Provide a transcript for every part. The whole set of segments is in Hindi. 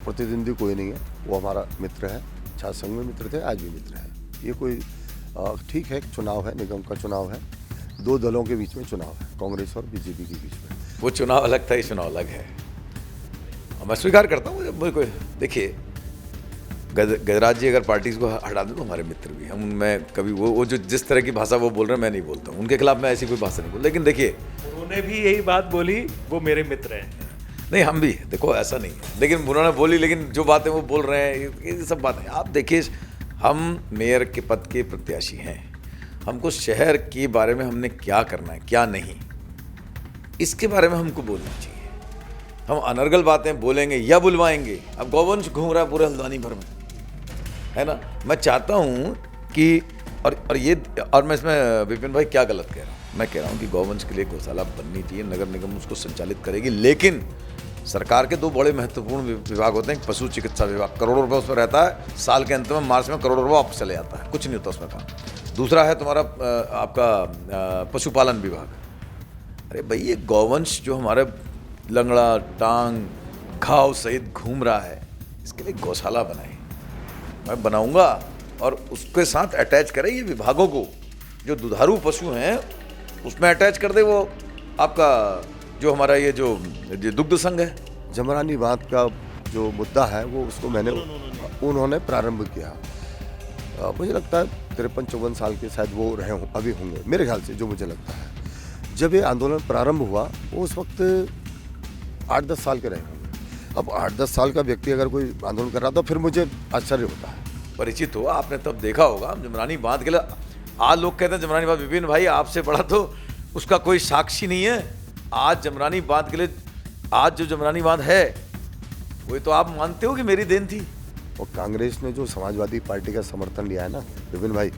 प्रतिद्वंदी कोई नहीं है, वो हमारा मित्र है, छात्र संघ में मित्र थे, आज भी मित्र है। ये कोई ठीक है, चुनाव है, निगम का चुनाव है, दो दलों के बीच में चुनाव है, कांग्रेस और बीजेपी के बीच में। वो चुनाव अलग था, ये चुनाव अलग है। और मैं स्वीकार करता हूँ, मुझे कोई देखिए, गजराज जी अगर पार्टी को हटा दें तो हमारे मित्र भी हम, मैं कभी वो जो जिस तरह की भाषा वो बोल रहे हैं मैं नहीं बोलता हूँ, उनके खिलाफ मैं ऐसी कोई भाषा नहीं बोल। लेकिन देखिए, उन्होंने भी यही बात बोली, वो मेरे मित्र हैं। नहीं, हम भी देखो ऐसा नहीं है, लेकिन उन्होंने बोली, लेकिन जो बातें वो बोल रहे हैं ये सब बातें आप देखिए, हम मेयर के पद के प्रत्याशी हैं, हमको शहर के बारे में हमने क्या करना है क्या नहीं, इसके बारे में हमको बोलना चाहिए। हम अनर्गल बातें बोलेंगे या बुलवाएंगे। अब गौवंश घूम रहा है पूरे हल्द्वानी भर में, है ना। मैं चाहता हूँ कि और मैं इसमें विपिन भाई क्या गलत कह रहा हूँ, मैं कह रहा हूँ कि गौवंश के लिए गौशाला बननी चाहिए, नगर निगम उसको संचालित करेगी, लेकिन सरकार के दो बड़े महत्वपूर्ण विभाग होते हैं। पशु चिकित्सा विभाग, करोड़ों रुपये उसमें रहता है, साल के अंत में मार्च में करोड़ों रुपये वापस चले जाता है, कुछ नहीं होता उसमें काम। दूसरा है तुम्हारा आपका पशुपालन विभाग। अरे भाई, ये गौवंश जो हमारे लंगड़ा टांग घाव सहित घूम रहा है, इसके लिए गौशाला बनाए, मैं बनाऊंगा, और उसके साथ अटैच करें ये विभागों को, जो दुधारू पशु हैं उसमें अटैच कर दे वो आपका जो हमारा ये जो दुग्ध संघ है। जमरानी बांध का जो मुद्दा है वो उसको उन्होंने प्रारंभ किया। मुझे लगता है 53-54 साल के शायद वो रहे हों, अभी होंगे मेरे ख्याल से, जो मुझे लगता है। जब ये आंदोलन प्रारंभ हुआ वो उस वक्त 8-10 साल के रहे होंगे। अब 8-10 साल का व्यक्ति अगर कोई आंदोलन कर रहा तो फिर मुझे आश्चर्य होता है। परिचित हो आपने तब देखा होगा, जमरानी बांध के लिए आज लोग कहते हैं जमरानी बांध, विपिन भाई आपसे बड़ा तो उसका कोई साक्षी नहीं है। आज जमरानी बांध के लिए, आज जो जमरानी बांध है वो तो आप मानते हो कि मेरी देन थी। और कांग्रेस ने जो समाजवादी पार्टी का समर्थन लिया है ना, विपिन भाई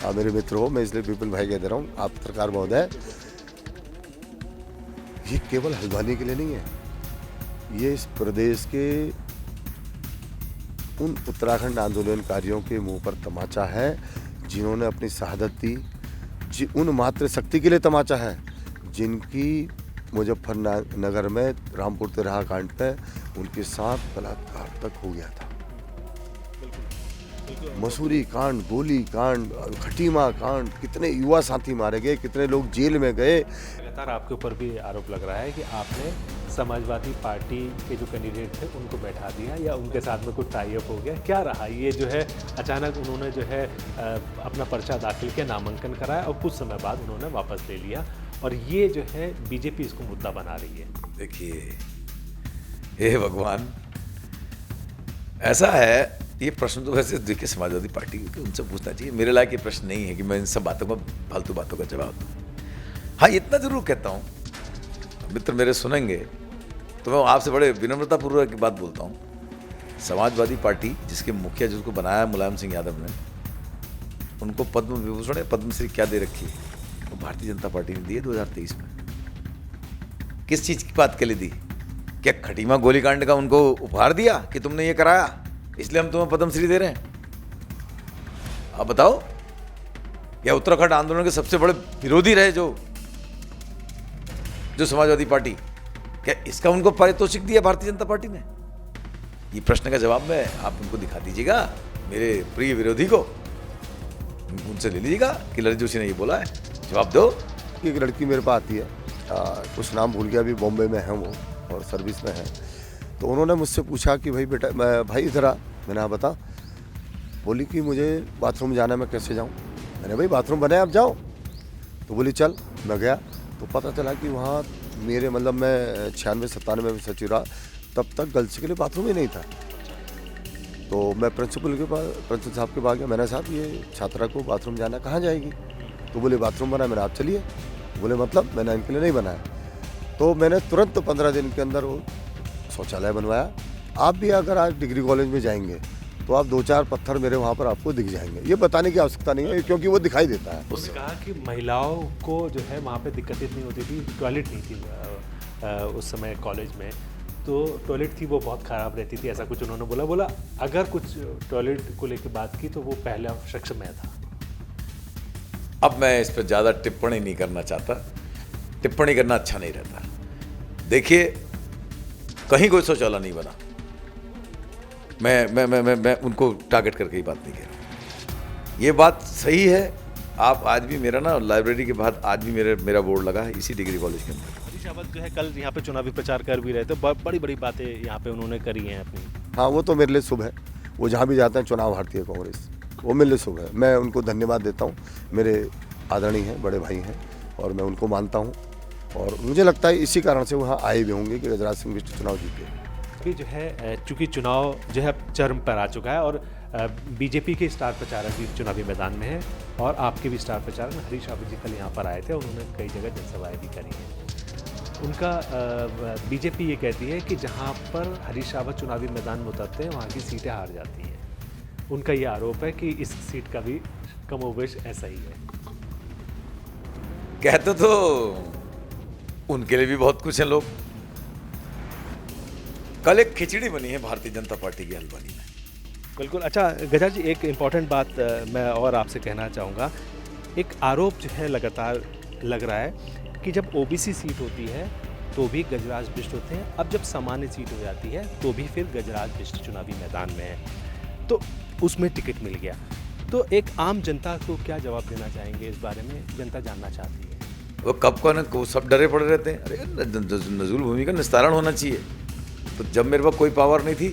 आप मेरे मित्र हो, मैं इसलिए विपिन भाई कह दे रहा हूँ, आप पत्रकार महोदय, ये केवल हल्द्वानी के लिए नहीं है, ये इस प्रदेश के उन उत्तराखंड आंदोलनकारियों के मुंह पर तमाचा है जिन्होंने अपनी शहादत दी, उन मात्र शक्ति के लिए तमाचा है जिनकी मुजफ्फरनगर में रामपुर तिराहा कांड पे उनके साथ बलात्कार तक हो गया था। मसूरी कांड, गोली कांड, खटीमा कांड, कितने युवा साथी मारे गए, कितने लोग जेल में गए। लगातार आपके ऊपर भी आरोप लग रहा है कि आपने समाजवादी पार्टी के जो कैंडिडेट थे उनको बैठा दिया या उनके साथ में कुछ टाई अप हो गया, क्या रहा ये जो है? अचानक उन्होंने जो है अपना पर्चा दाखिल किया, नामांकन कराया और कुछ समय बाद उन्होंने वापस ले लिया, और ये जो है बीजेपी इसको मुद्दा बना रही है। देखिए, हे भगवान, ऐसा है, ये प्रश्न तो वैसे देखिए समाजवादी पार्टी के उनसे पूछना चाहिए, मेरे लायक ये प्रश्न नहीं है कि मैं इन सब बातों का, फालतू बातों का जवाब दूँ। हाँ, इतना जरूर कहता हूँ, मित्र मेरे सुनेंगे तो मैं आपसे बड़े विनम्रतापूर्वक की बात बोलता हूँ, समाजवादी पार्टी जिसके मुखिया, जिसको बनाया मुलायम सिंह यादव ने, उनको पद्म विभूषण या पद्मश्री क्या दे रखी है? वो भारतीय जनता पार्टी ने दी है 2023 में। किस चीज़ की बात के लिए दी? क्या खटीमा गोलीकांड का उनको उपहार दिया कि तुमने ये कराया इसलिए हम तुम्हें पद्मश्री दे रहे हैं? आप बताओ। या उत्तराखंड आंदोलन के सबसे बड़े विरोधी रहे जो समाजवादी पार्टी, क्या इसका उनको पारितोषिक दिया भारतीय जनता पार्टी ने? ये प्रश्न का जवाब में आप उनको दिखा दीजिएगा, मेरे प्रिय विरोधी को, उनसे ले लीजिएगा कि ललित जोशी ने ये बोला है, जवाब दो। एक लड़की मेरे पास आती है, कुछ नाम भूल गया, अभी बॉम्बे में है वो और सर्विस में है, तो उन्होंने मुझसे पूछा कि भाई बेटा, मैं भाई इधर आ, मैंने हाँ बता। बोली कि मुझे बाथरूम जाना, मैं कैसे जाऊँ? मैंने भाई बाथरूम बनाए, आप जाओ। तो बोली चल, मैं गया तो पता चला कि वहाँ मेरे मतलब मैं 96-97 में सचिव रहा, तब तक गर्ल्स के लिए बाथरूम ही नहीं था। तो मैं प्रिंसिपल साहब के पास गया, मैंने साहब ये छात्रा को बाथरूम जाना, कहाँ जाएगी? तो बोले बाथरूम बना। मैंने आप चलिए। बोले मतलब? मैंने इनके लिए नहीं बनाया। तो मैंने तुरंत 15 दिन के अंदर वो शौचालय बनवाया। आप भी अगर आज डिग्री कॉलेज में जाएंगे तो आप 2-4 पत्थर मेरे वहाँ पर आपको दिख जाएंगे। ये बताने की आवश्यकता नहीं है क्योंकि वो दिखाई देता है। उसने कहा कि महिलाओं को जो है वहाँ पे दिक्कतें नहीं होती थी, टॉयलेट नहीं थी उस समय कॉलेज में, तो टॉयलेट थी वो बहुत ख़राब रहती थी, ऐसा कुछ उन्होंने बोला अगर कुछ टॉयलेट को लेकर बात की तो वो पहला शख्स मैं था। अब मैं इस पर ज़्यादा टिप्पणी नहीं करना चाहता, टिप्पणी करना अच्छा नहीं रहता। देखिए, कहीं कोई शौचालय नहीं बना, मैं उनको टारगेट करके ही बात नहीं कह रहा हूँ। ये बात सही है। आप आज भी मेरा ना लाइब्रेरी के बाद आज भी मेरा बोर्ड लगा है इसी डिग्री कॉलेज के अंदर। हरीश रावत जो है कल यहाँ पे चुनावी प्रचार कर भी रहे थे, बड़ी बड़ी बातें यहाँ पे उन्होंने करी हैं अपनी। हाँ, वो तो मेरे लिए शुभ है। वो जहाँ भी जाते हैं चुनाव हारती है कांग्रेस, वो मेरे लिए शुभ है। मैं उनको धन्यवाद देता हूँ। मेरे आदरणीय हैं, बड़े भाई हैं और मैं उनको मानता हूँ और मुझे लगता है इसी कारण से वहाँ आए भी होंगे कि गजराज सिंह बिष्ट चुनाव जीते। अभी जो है चूँकि चुनाव जो है चरम पर आ चुका है और बीजेपी के स्टार प्रचारक भी चुनावी मैदान में हैं और आपके भी स्टार प्रचारक हरीश रावत जी कल यहाँ पर आए थे। उन्होंने कई जगह जनसभाएं भी करी हैं। उनका बीजेपी ये कहती है कि जहाँ पर हरीश रावत चुनावी मैदान में उतरते हैं वहाँ की सीटें हार जाती हैं। उनका ये आरोप है कि इस सीट का भी कमोबेश ऐसा ही है। कहते तो उनके लिए भी बहुत कुछ है लोग। कल एक खिचड़ी बनी है भारतीय जनता पार्टी की हल्द्वानी में। बिल्कुल। अच्छा गजा जी, एक इम्पॉर्टेंट बात मैं और आपसे कहना चाहूँगा। एक आरोप जो है लगातार लग रहा है कि जब ओबीसी सीट होती है तो भी गजराज बिष्ट होते हैं, अब जब सामान्य सीट हो जाती है तो भी फिर गजराज बिष्ट चुनावी मैदान में है, तो उसमें टिकट मिल गया। तो एक आम जनता को क्या जवाब देना चाहेंगे इस बारे में? जनता जानना चाहती है। वो कब को सब डरे पड़े रहते हैं। अरे नजूल भूमि का निस्तारण होना चाहिए। तो जब मेरे पास कोई पावर नहीं थी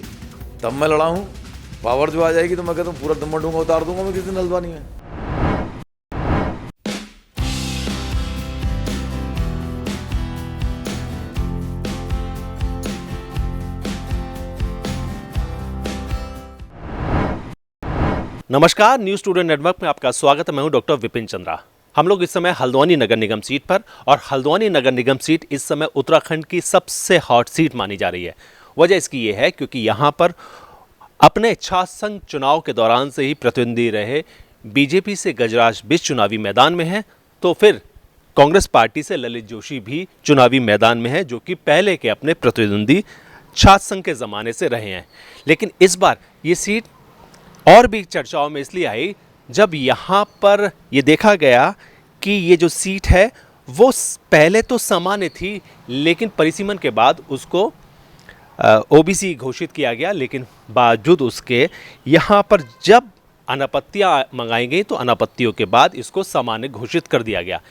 तब मैं लड़ा हूँ। पावर जो आ जाएगी तो मैं कहता हूँ पूरा दम ढूंगा उतार दूंगा मैं किसी दिन हल्द्वानी में। नमस्कार, न्यूज़ स्टूडियो नेटवर्क में आपका स्वागत है। मैं हूं डॉक्टर विपिन चंद्रा। हम लोग इस समय हल्द्वानी नगर निगम सीट पर, और हल्द्वानी नगर निगम सीट इस समय उत्तराखंड की सबसे हॉट सीट मानी जा रही है। वजह इसकी ये है क्योंकि यहाँ पर अपने छात्र चुनाव के दौरान से ही प्रतिद्वंदी रहे बीजेपी से गजराज बिष्ट चुनावी मैदान में हैं, तो फिर कांग्रेस पार्टी से ललित जोशी भी चुनावी मैदान में है, जो कि पहले के अपने प्रतिद्वंदी छात्र संघ के ज़माने से रहे हैं। लेकिन इस बार ये सीट और भी चर्चाओं में इसलिए आई जब यहाँ पर ये देखा गया कि ये जो सीट है वो पहले तो सामान्य थी, लेकिन परिसीमन के बाद उसको ओबीसी घोषित किया गया। लेकिन बावजूद उसके यहाँ पर जब अनापत्तियाँ मंगाई गई तो अनापत्तियों के बाद इसको सामान्य घोषित कर दिया गया।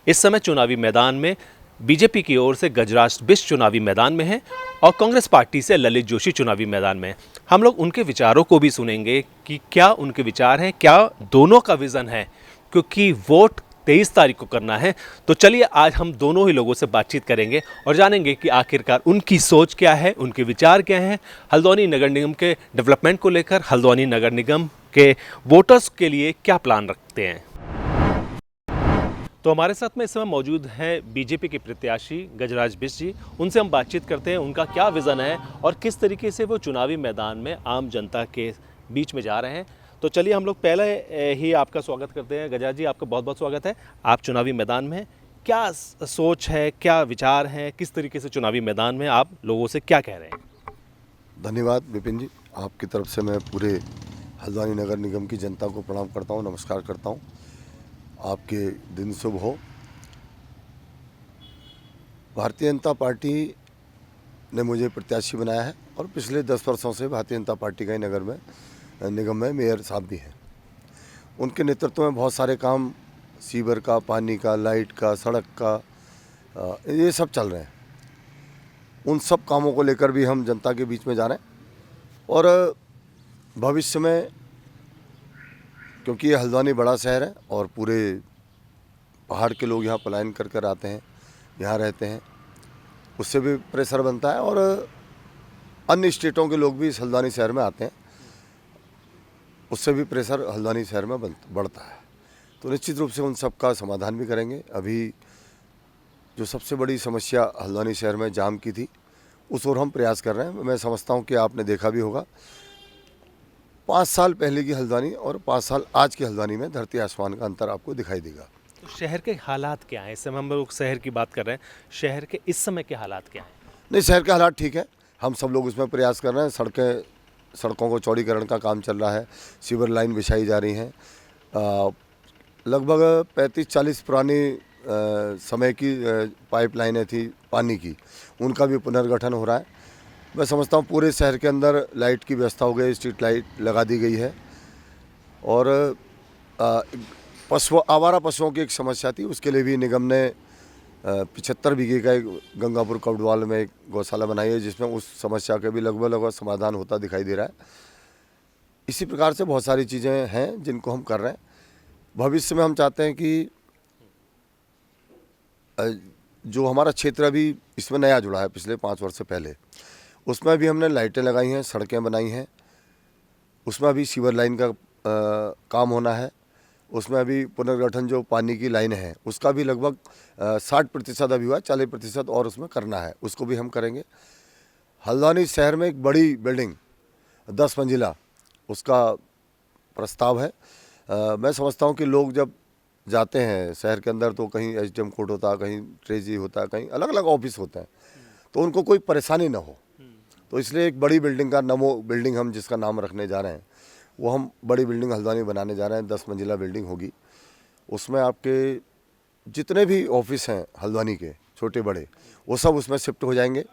इस समय चुनावी मैदान में बीजेपी की ओर से गजराज बिष्ट चुनावी मैदान में है और कांग्रेस पार्टी से ललित जोशी चुनावी मैदान में है। हम लोग उनके विचारों को भी सुनेंगे कि क्या उनके विचार हैं, क्या दोनों का विज़न है, क्योंकि वोट 23 तारीख को करना है। तो चलिए आज हम दोनों ही लोगों से बातचीत करेंगे और जानेंगे कि आखिरकार उनकी सोच क्या है, उनके विचार क्या हैं, हल्द्वानी नगर निगम के डेवलपमेंट को लेकर, हल्द्वानी नगर निगम के वोटर्स के लिए क्या प्लान रखते हैं। तो हमारे साथ में इस समय मौजूद हैं बीजेपी के प्रत्याशी गजराज बिष्ट जी। उनसे हम बातचीत करते हैं, उनका क्या विज़न है और किस तरीके से वो चुनावी मैदान में आम जनता के बीच में जा रहे हैं। तो चलिए हम लोग पहले ही आपका स्वागत करते हैं। गजराज जी, आपका बहुत बहुत स्वागत है। आप चुनावी मैदान में हैं, क्या सोच है, क्या विचार हैं, किस तरीके से चुनावी मैदान में आप लोगों से क्या कह रहे हैं? धन्यवाद विपिन जी, आपकी तरफ से मैं पूरे हल्द्वानी नगर निगम की जनता को प्रणाम करता हूँ, नमस्कार करता हूँ। आपके दिन शुभ हो। भारतीय जनता पार्टी ने मुझे प्रत्याशी बनाया है और पिछले 10 वर्षों से भारतीय जनता पार्टी का ही निगम में मेयर साहब भी हैं। उनके नेतृत्व में बहुत सारे काम, सीवर का, पानी का, लाइट का, सड़क का, ये सब चल रहे हैं। उन सब कामों को लेकर भी हम जनता के बीच में जा रहे हैं और भविष्य में, क्योंकि ये हल्द्वानी बड़ा शहर है और पूरे पहाड़ के लोग यहाँ पलायन कर कर आते हैं, यहाँ रहते हैं, उससे भी प्रेशर बनता है और अन्य स्टेटों के लोग भी इस हल्द्वानी शहर में आते हैं, उससे भी प्रेशर हल्द्वानी शहर में बढ़ता है। तो निश्चित रूप से उन सब का समाधान भी करेंगे। अभी जो सबसे बड़ी समस्या हल्द्वानी शहर में जाम की थी, उस ओर हम प्रयास कर रहे हैं। मैं समझता हूँ कि आपने देखा भी होगा, 5 साल पहले की हल्द्वानी और 5 साल आज की हल्द्वानी में धरती आसमान का अंतर आपको दिखाई देगा। तो शहर के हालात क्या हैं? इस समय हम लोग शहर की बात कर रहे हैं, शहर के इस समय के हालात क्या हैं? नहीं, शहर के हालात ठीक है, हम सब लोग उसमें प्रयास कर रहे हैं। सड़कों को चौड़ीकरण का काम चल रहा है, सीवर लाइन बिछाई जा रही हैं। लगभग 35-40 पुरानी समय की पाइपलाइनें थी पानी की, उनका भी पुनर्गठन हो रहा है। मैं समझता हूँ पूरे शहर के अंदर लाइट की व्यवस्था हो गई, स्ट्रीट लाइट लगा दी गई है। और आवारा पशुओं की एक समस्या थी, उसके लिए भी निगम ने 75 बीघे का एक गंगापुर कौडवाल में एक गौशाला बनाई है, जिसमें उस समस्या का भी लगभग समाधान होता दिखाई दे रहा है। इसी प्रकार से बहुत सारी चीज़ें हैं जिनको हम कर रहे हैं। भविष्य में हम चाहते हैं कि जो हमारा क्षेत्र अभी इसमें नया जुड़ा है पिछले 5 वर्ष से पहले, उसमें भी हमने लाइटें लगाई हैं, सड़कें बनाई हैं, उसमें अभी सीवर लाइन का काम होना है, उसमें अभी पुनर्गठन जो पानी की लाइन है उसका भी लगभग 60% अभी हुआ, 40% और उसमें करना है, उसको भी हम करेंगे। हल्द्वानी शहर में एक बड़ी बिल्डिंग 10 मंजिला उसका प्रस्ताव है। मैं समझता हूँ कि लोग जब जाते हैं शहर के अंदर तो कहीं एसडीएम कोर्ट होता है, कहीं ट्रेजरी होता है, कहीं अलग अलग ऑफिस होते हैं, तो उनको कोई परेशानी ना हो, तो इसलिए एक बड़ी बिल्डिंग का नमो बिल्डिंग हम जिसका नाम रखने जा रहे हैं, वो हम बड़ी बिल्डिंग हल्द्वानी बनाने जा रहे हैं। 10 मंजिला बिल्डिंग होगी। उसमें आपके जितने भी ऑफिस हैं हल्द्वानी के छोटे बड़े, वो सब उसमें शिफ्ट हो जाएंगे,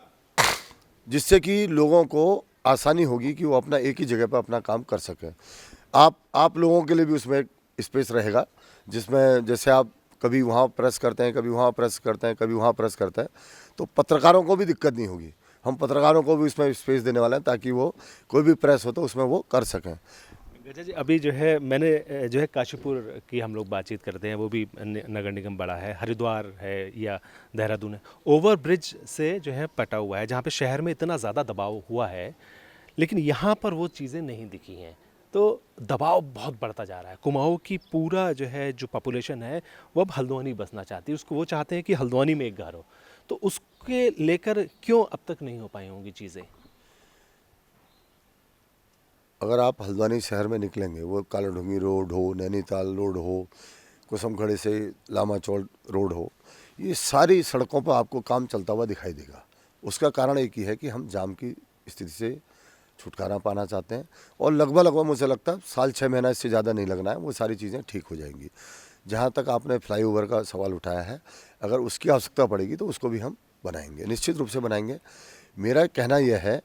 जिससे कि लोगों को आसानी होगी कि वो अपना एक ही जगह पर अपना काम कर सकें। आप लोगों के लिए भी उसमें एक स्पेस रहेगा, जिसमें जैसे आप कभी वहाँ प्रेस करते हैं, कभी वहाँ प्रेस करते हैं, कभी वहाँ प्रेस करते हैं, तो पत्रकारों को भी दिक्कत नहीं होगी। हम पत्रकारों को भी इसमें स्पेस देने वाले हैं ताकि वो कोई भी प्रेस हो तो उसमें वो कर सकें। गजा जी, अभी जो है मैंने जो है काशीपुर की हम लोग बातचीत करते हैं, वो भी नगर निगम बड़ा है, हरिद्वार है या देहरादून है, ओवर ब्रिज से जो है पटा हुआ है, जहाँ पे शहर में इतना ज़्यादा दबाव हुआ है, लेकिन यहाँ पर वो चीज़ें नहीं दिखी हैं, तो दबाव बहुत बढ़ता जा रहा है। कुमाऊँ की पूरा जो है जो पॉपुलेशन है वो अब हल्द्वानी बसना चाहती है, उसको वो चाहते हैं कि हल्द्वानी में एक घर हो, तो उसके लेकर क्यों अब तक नहीं हो पाई होंगी चीज़ें? अगर आप हल्द्वानी शहर में निकलेंगे, वो कालाढूंगी रोड हो, नैनीताल रोड हो, कुसुमखड़े से लामा चौड़ रोड हो, ये सारी सड़कों पर आपको काम चलता हुआ दिखाई देगा। उसका कारण एक ही है कि हम जाम की स्थिति से छुटकारा पाना चाहते हैं, और लगभग मुझे लगता है साल 6 महीना इससे ज़्यादा नहीं लगना है, वो सारी चीज़ें ठीक हो जाएंगी। जहाँ तक आपने फ्लाईओवर का सवाल उठाया है, अगर उसकी आवश्यकता पड़ेगी तो उसको भी हम बनाएंगे, निश्चित रूप से बनाएंगे। मेरा कहना यह है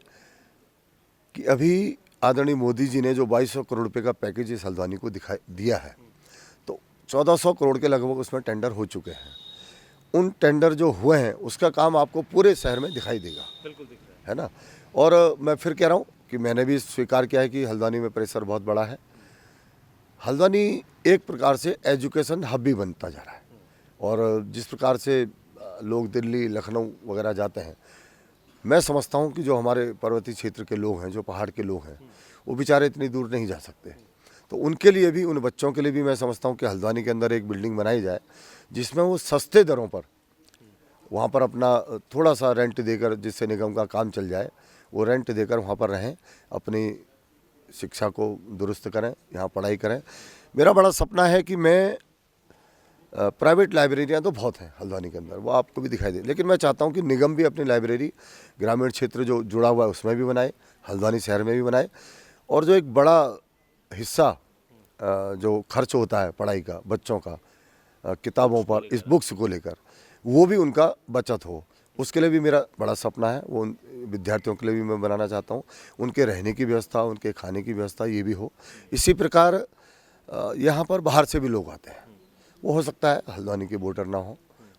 कि अभी आदरणीय मोदी जी ने जो 2200 करोड़ रुपए का पैकेज इस हल्द्वानी को दिया है, तो 1400 करोड़ के लगभग उसमें टेंडर हो चुके हैं। उन टेंडर जो हुए हैं उसका काम आपको पूरे शहर में दिखाई देगा, बिल्कुल दिख रहा है ना। और मैं फिर कह रहा हूँ कि मैंने भी स्वीकार किया है कि हल्द्वानी में प्रेशर बहुत बड़ा है। हल्द्वानी एक प्रकार से एजुकेशन हब भी बनता जा रहा है, और जिस प्रकार से लोग दिल्ली, लखनऊ वगैरह जाते हैं, मैं समझता हूँ कि जो हमारे पर्वतीय क्षेत्र के लोग हैं, जो पहाड़ के लोग हैं, वो बेचारे इतनी दूर नहीं जा सकते, तो उनके लिए भी, उन बच्चों के लिए भी मैं समझता हूँ कि हल्द्वानी के अंदर एक बिल्डिंग बनाई जाए, जिसमें वो सस्ते दरों पर वहाँ पर अपना थोड़ा सा रेंट देकर, जिससे निगम का काम चल जाए, वो रेंट देकर वहाँ पर रहें, अपनी शिक्षा को दुरुस्त करें, यहाँ पढ़ाई करें। मेरा बड़ा सपना है कि मैं प्राइवेट लाइब्रेरियाँ तो बहुत हैं हल्द्वानी के अंदर, वो आपको भी दिखाई दे, लेकिन मैं चाहता हूँ कि निगम भी अपनी लाइब्रेरी ग्रामीण क्षेत्र जो जुड़ा हुआ है उसमें भी बनाए, हल्द्वानी शहर में भी बनाए, और जो एक बड़ा हिस्सा जो खर्च होता है पढ़ाई का, बच्चों का किताबों पर, इस बुक्स को लेकर, वो भी उनका बचत हो, उसके लिए भी मेरा बड़ा सपना है। वो विद्यार्थियों के लिए भी मैं बनाना चाहता हूँ, उनके रहने की व्यवस्था, उनके खाने की व्यवस्था ये भी हो। इसी प्रकार यहाँ पर बाहर से भी लोग आते हैं, वो हो सकता है हल्द्वानी के वोटर ना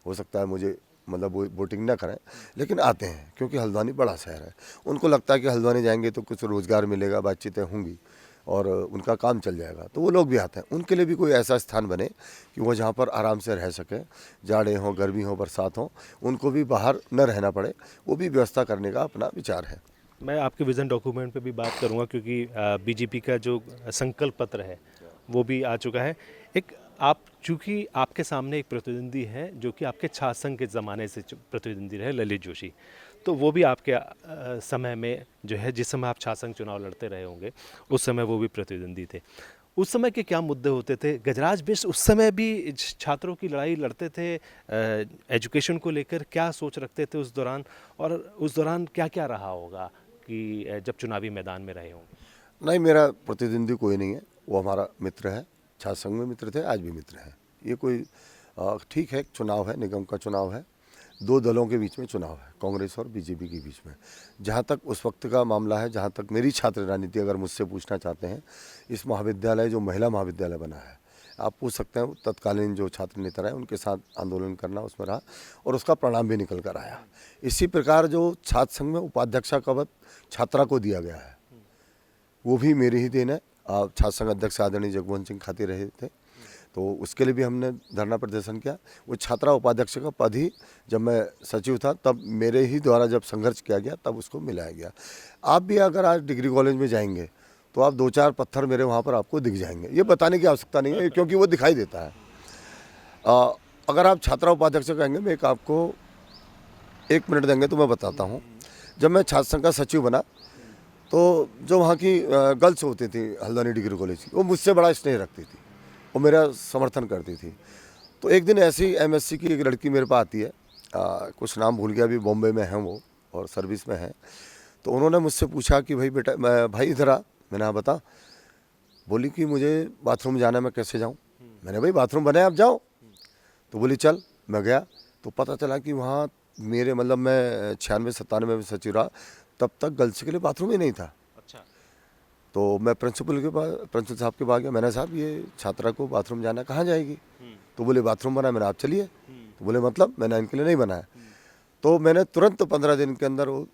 हो सकता है मुझे मतलब वो वोटिंग ना करें, लेकिन आते हैं क्योंकि हल्द्वानी बड़ा शहर है, उनको लगता है कि हल्द्वानी जाएंगे तो कुछ रोज़गार मिलेगा, बातचीतें होंगी और उनका काम चल जाएगा, तो वो लोग भी आते हैं। उनके लिए भी कोई ऐसा स्थान बने कि वो जहाँ पर आराम से रह सकें, जाड़े हों, गर्मी हो, बरसात हो, उनको भी बाहर न रहना पड़े, वो भी व्यवस्था करने का अपना विचार है। मैं आपके विज़न डॉक्यूमेंट पे भी बात करूंगा, क्योंकि बीजेपी का जो संकल्प पत्र है वो भी आ चुका है। एक आप, चूँकि आपके सामने एक प्रतिद्वंदी है जो कि आपके छात्र संघ के ज़माने से प्रतिद्वंदी रहे, ललित जोशी, तो वो भी आपके समय में जो है, जिस समय आप छात्र संघ चुनाव लड़ते रहे होंगे, उस समय वो भी प्रतिद्वंदी थे। उस समय के क्या मुद्दे होते थे? गजराज बिष्ट उस समय भी छात्रों की लड़ाई लड़ते थे, एजुकेशन को लेकर क्या सोच रखते थे उस दौरान, और उस दौरान क्या क्या रहा होगा कि जब चुनावी मैदान में रहे होंगे? नहीं, मेरा प्रतिद्वंदी कोई नहीं है, वो हमारा मित्र है, छात्र संघ में मित्र थे, आज भी मित्र हैं। ये कोई ठीक है, चुनाव है, निगम का चुनाव है, दो दलों के बीच में चुनाव है, कांग्रेस और बीजेपी के बीच में। जहाँ तक उस वक्त का मामला है, जहाँ तक मेरी छात्र राजनीति अगर मुझसे पूछना चाहते हैं, इस महाविद्यालय जो महिला महाविद्यालय बना है, आप पूछ सकते हैं तत्कालीन जो छात्र नेता रहे उनके साथ आंदोलन करना उसमें रहा और उसका परिणाम भी निकल कर आया। इसी प्रकार जो छात्र संघ में उपाध्यक्षा का पद छात्रा को दिया गया है, वो भी मेरी ही देन है। छात्र संघ अध्यक्ष आदरणीय जगमोहन सिंह खाती रहे थे, तो उसके लिए भी हमने धरना प्रदर्शन किया। वो छात्रा उपाध्यक्ष का पद ही जब मैं सचिव था तब मेरे ही द्वारा जब संघर्ष किया गया तब उसको मिलाया गया। आप भी अगर आज डिग्री कॉलेज में जाएंगे तो आप 2-4 पत्थर मेरे वहाँ पर आपको दिख जाएंगे, ये बताने की आवश्यकता नहीं है क्योंकि वो दिखाई देता है। अगर आप छात्रा उपाध्यक्ष कहेंगे, मैं एक आपको 1 मिनट देंगे तो मैं बताता हूँ। जब मैं छात्र संघ का सचिव बना तो जो वहाँ की गर्ल्स होती थी हल्द्वानी डिग्री कॉलेज की, वो मुझसे बड़ा स्नेह रखती थी, वो मेरा समर्थन करती थी। तो एक दिन ऐसी MSc की एक लड़की मेरे पास आती है, कुछ नाम भूल गया, अभी बॉम्बे में है वो और सर्विस में है। तो उन्होंने मुझसे पूछा कि भाई बेटा, भाई इधर आ। मैंने हाँ बता। बोली कि मुझे बाथरूम जाना है, मैं कैसे जाऊँ? मैंने भाई बाथरूम बना है, आप जाओ। तो बोली चल। मैं गया तो पता चला कि वहाँ मेरे मतलब मैं 96-97 में सचिव रहा, तब तक गर्ल्स के लिए बाथरूम ही नहीं था। अच्छा। तो मैं प्रिंसिपल साहब के पास गया। मैंने साहब ये छात्रा को बाथरूम जाना, कहाँ जाएगी? तो बोले बाथरूम बना। मैंने आप चलिए। तो बोले मतलब? मैंने इनके लिए नहीं बनाया। तो मैंने तुरंत 15 दिन के अंदर वो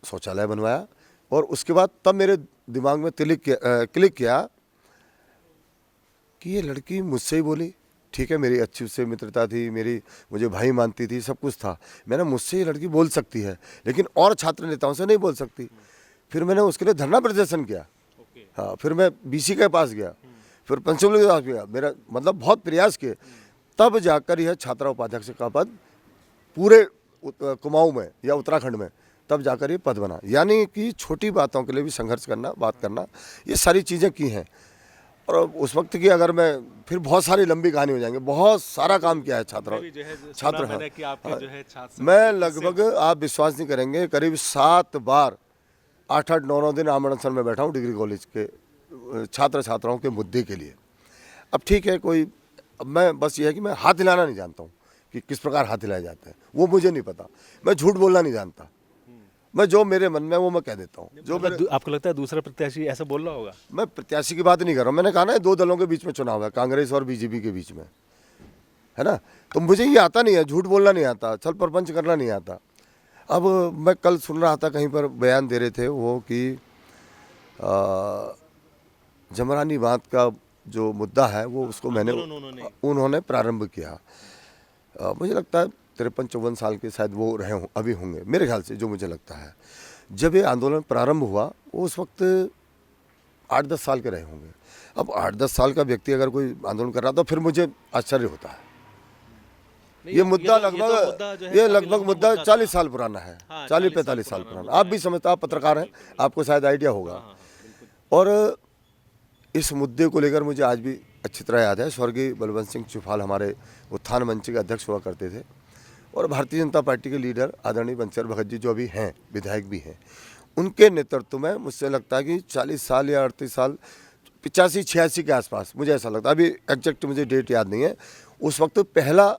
शौचालय बनवाया और उसके बाद तब मेरे दिमाग में क्लिक किया कि ये लड़की मुझसे ही बोली। ठीक है, मेरी अच्छी उससे मित्रता थी, मुझे भाई मानती थी, सब कुछ था। मैंने मुझसे ये लड़की बोल सकती है लेकिन और छात्र नेताओं से नहीं बोल सकती। फिर मैंने उसके लिए धरना प्रदर्शन किया। हाँ, फिर मैं BC के पास गया, फिर प्रिंसिपल के पास गया, मेरा मतलब बहुत प्रयास किए, तब जाकर यह छात्रा उपाध्यक्ष का पद पूरे कुमाऊं में या उत्तराखंड में तब जाकर ये पद बना। यानी कि छोटी बातों के लिए भी संघर्ष करना, बात करना, ये सारी चीज़ें की हैं। और उस वक्त की अगर मैं फिर बहुत सारी लंबी कहानी हो जाएंगे, बहुत सारा काम किया है छात्र मैं लगभग आप विश्वास नहीं करेंगे, करीब 7 बार 8-8, 9-9 दिन आमरण अनशन में बैठा हूँ डिग्री कॉलेज के छात्राओं के मुद्दे के लिए। अब ठीक है, अब मैं बस ये है कि मैं हाथ हिलाना नहीं जानता हूँ कि किस प्रकार हाथ हिलाए जाते हैं, वो मुझे नहीं पता। मैं झूठ बोलना नहीं जानता, मैं जो मेरे मन में वो मैं कह देता हूँ। जो आपको लगता है दूसरा प्रत्याशी ऐसा बोल रहा होगा? मैं प्रत्याशी की बात नहीं कर रहा हूँ, मैंने कहा ना 2 दलों के बीच में चुनाव है, कांग्रेस और बीजेपी के बीच में, है ना। तो मुझे ये आता नहीं है, झूठ बोलना नहीं आता, छल प्रपंच करना नहीं आता। अब मैं कल सुन रहा था कहीं पर बयान दे रहे थे वो कि जमरानी बांध का जो मुद्दा है वो उसको उन्होंने प्रारंभ किया। मुझे लगता है 53-54 साल के शायद वो रहे हों, अभी होंगे मेरे ख्याल से, जो मुझे लगता है। जब ये आंदोलन प्रारंभ हुआ वो उस वक्त 8-10 साल के रहे होंगे। अब 8-10 साल का व्यक्ति अगर कोई आंदोलन कर रहा तो फिर मुझे आश्चर्य होता है। ये मुद्दा लगभग मुद्दा 40 साल पुराना है, 40-45 साल पुराना। आप भी समझते, आप पत्रकार हैं, आपको शायद आइडिया होगा। और इस मुद्दे को लेकर मुझे आज भी अच्छी तरह याद है, स्वर्गीय बलवंत सिंह चुफाल हमारे उत्थान मंच के अध्यक्ष हुआ करते थे और भारतीय जनता पार्टी के लीडर आदरणीय बंशीधर भगत जी जो अभी हैं, विधायक भी हैं, उनके नेतृत्व में मुझसे लगता है कि 40 साल या 38 साल, 85-86 के आसपास, मुझे ऐसा लगता है, अभी एग्जैक्ट मुझे डेट याद नहीं है, उस वक्त पहला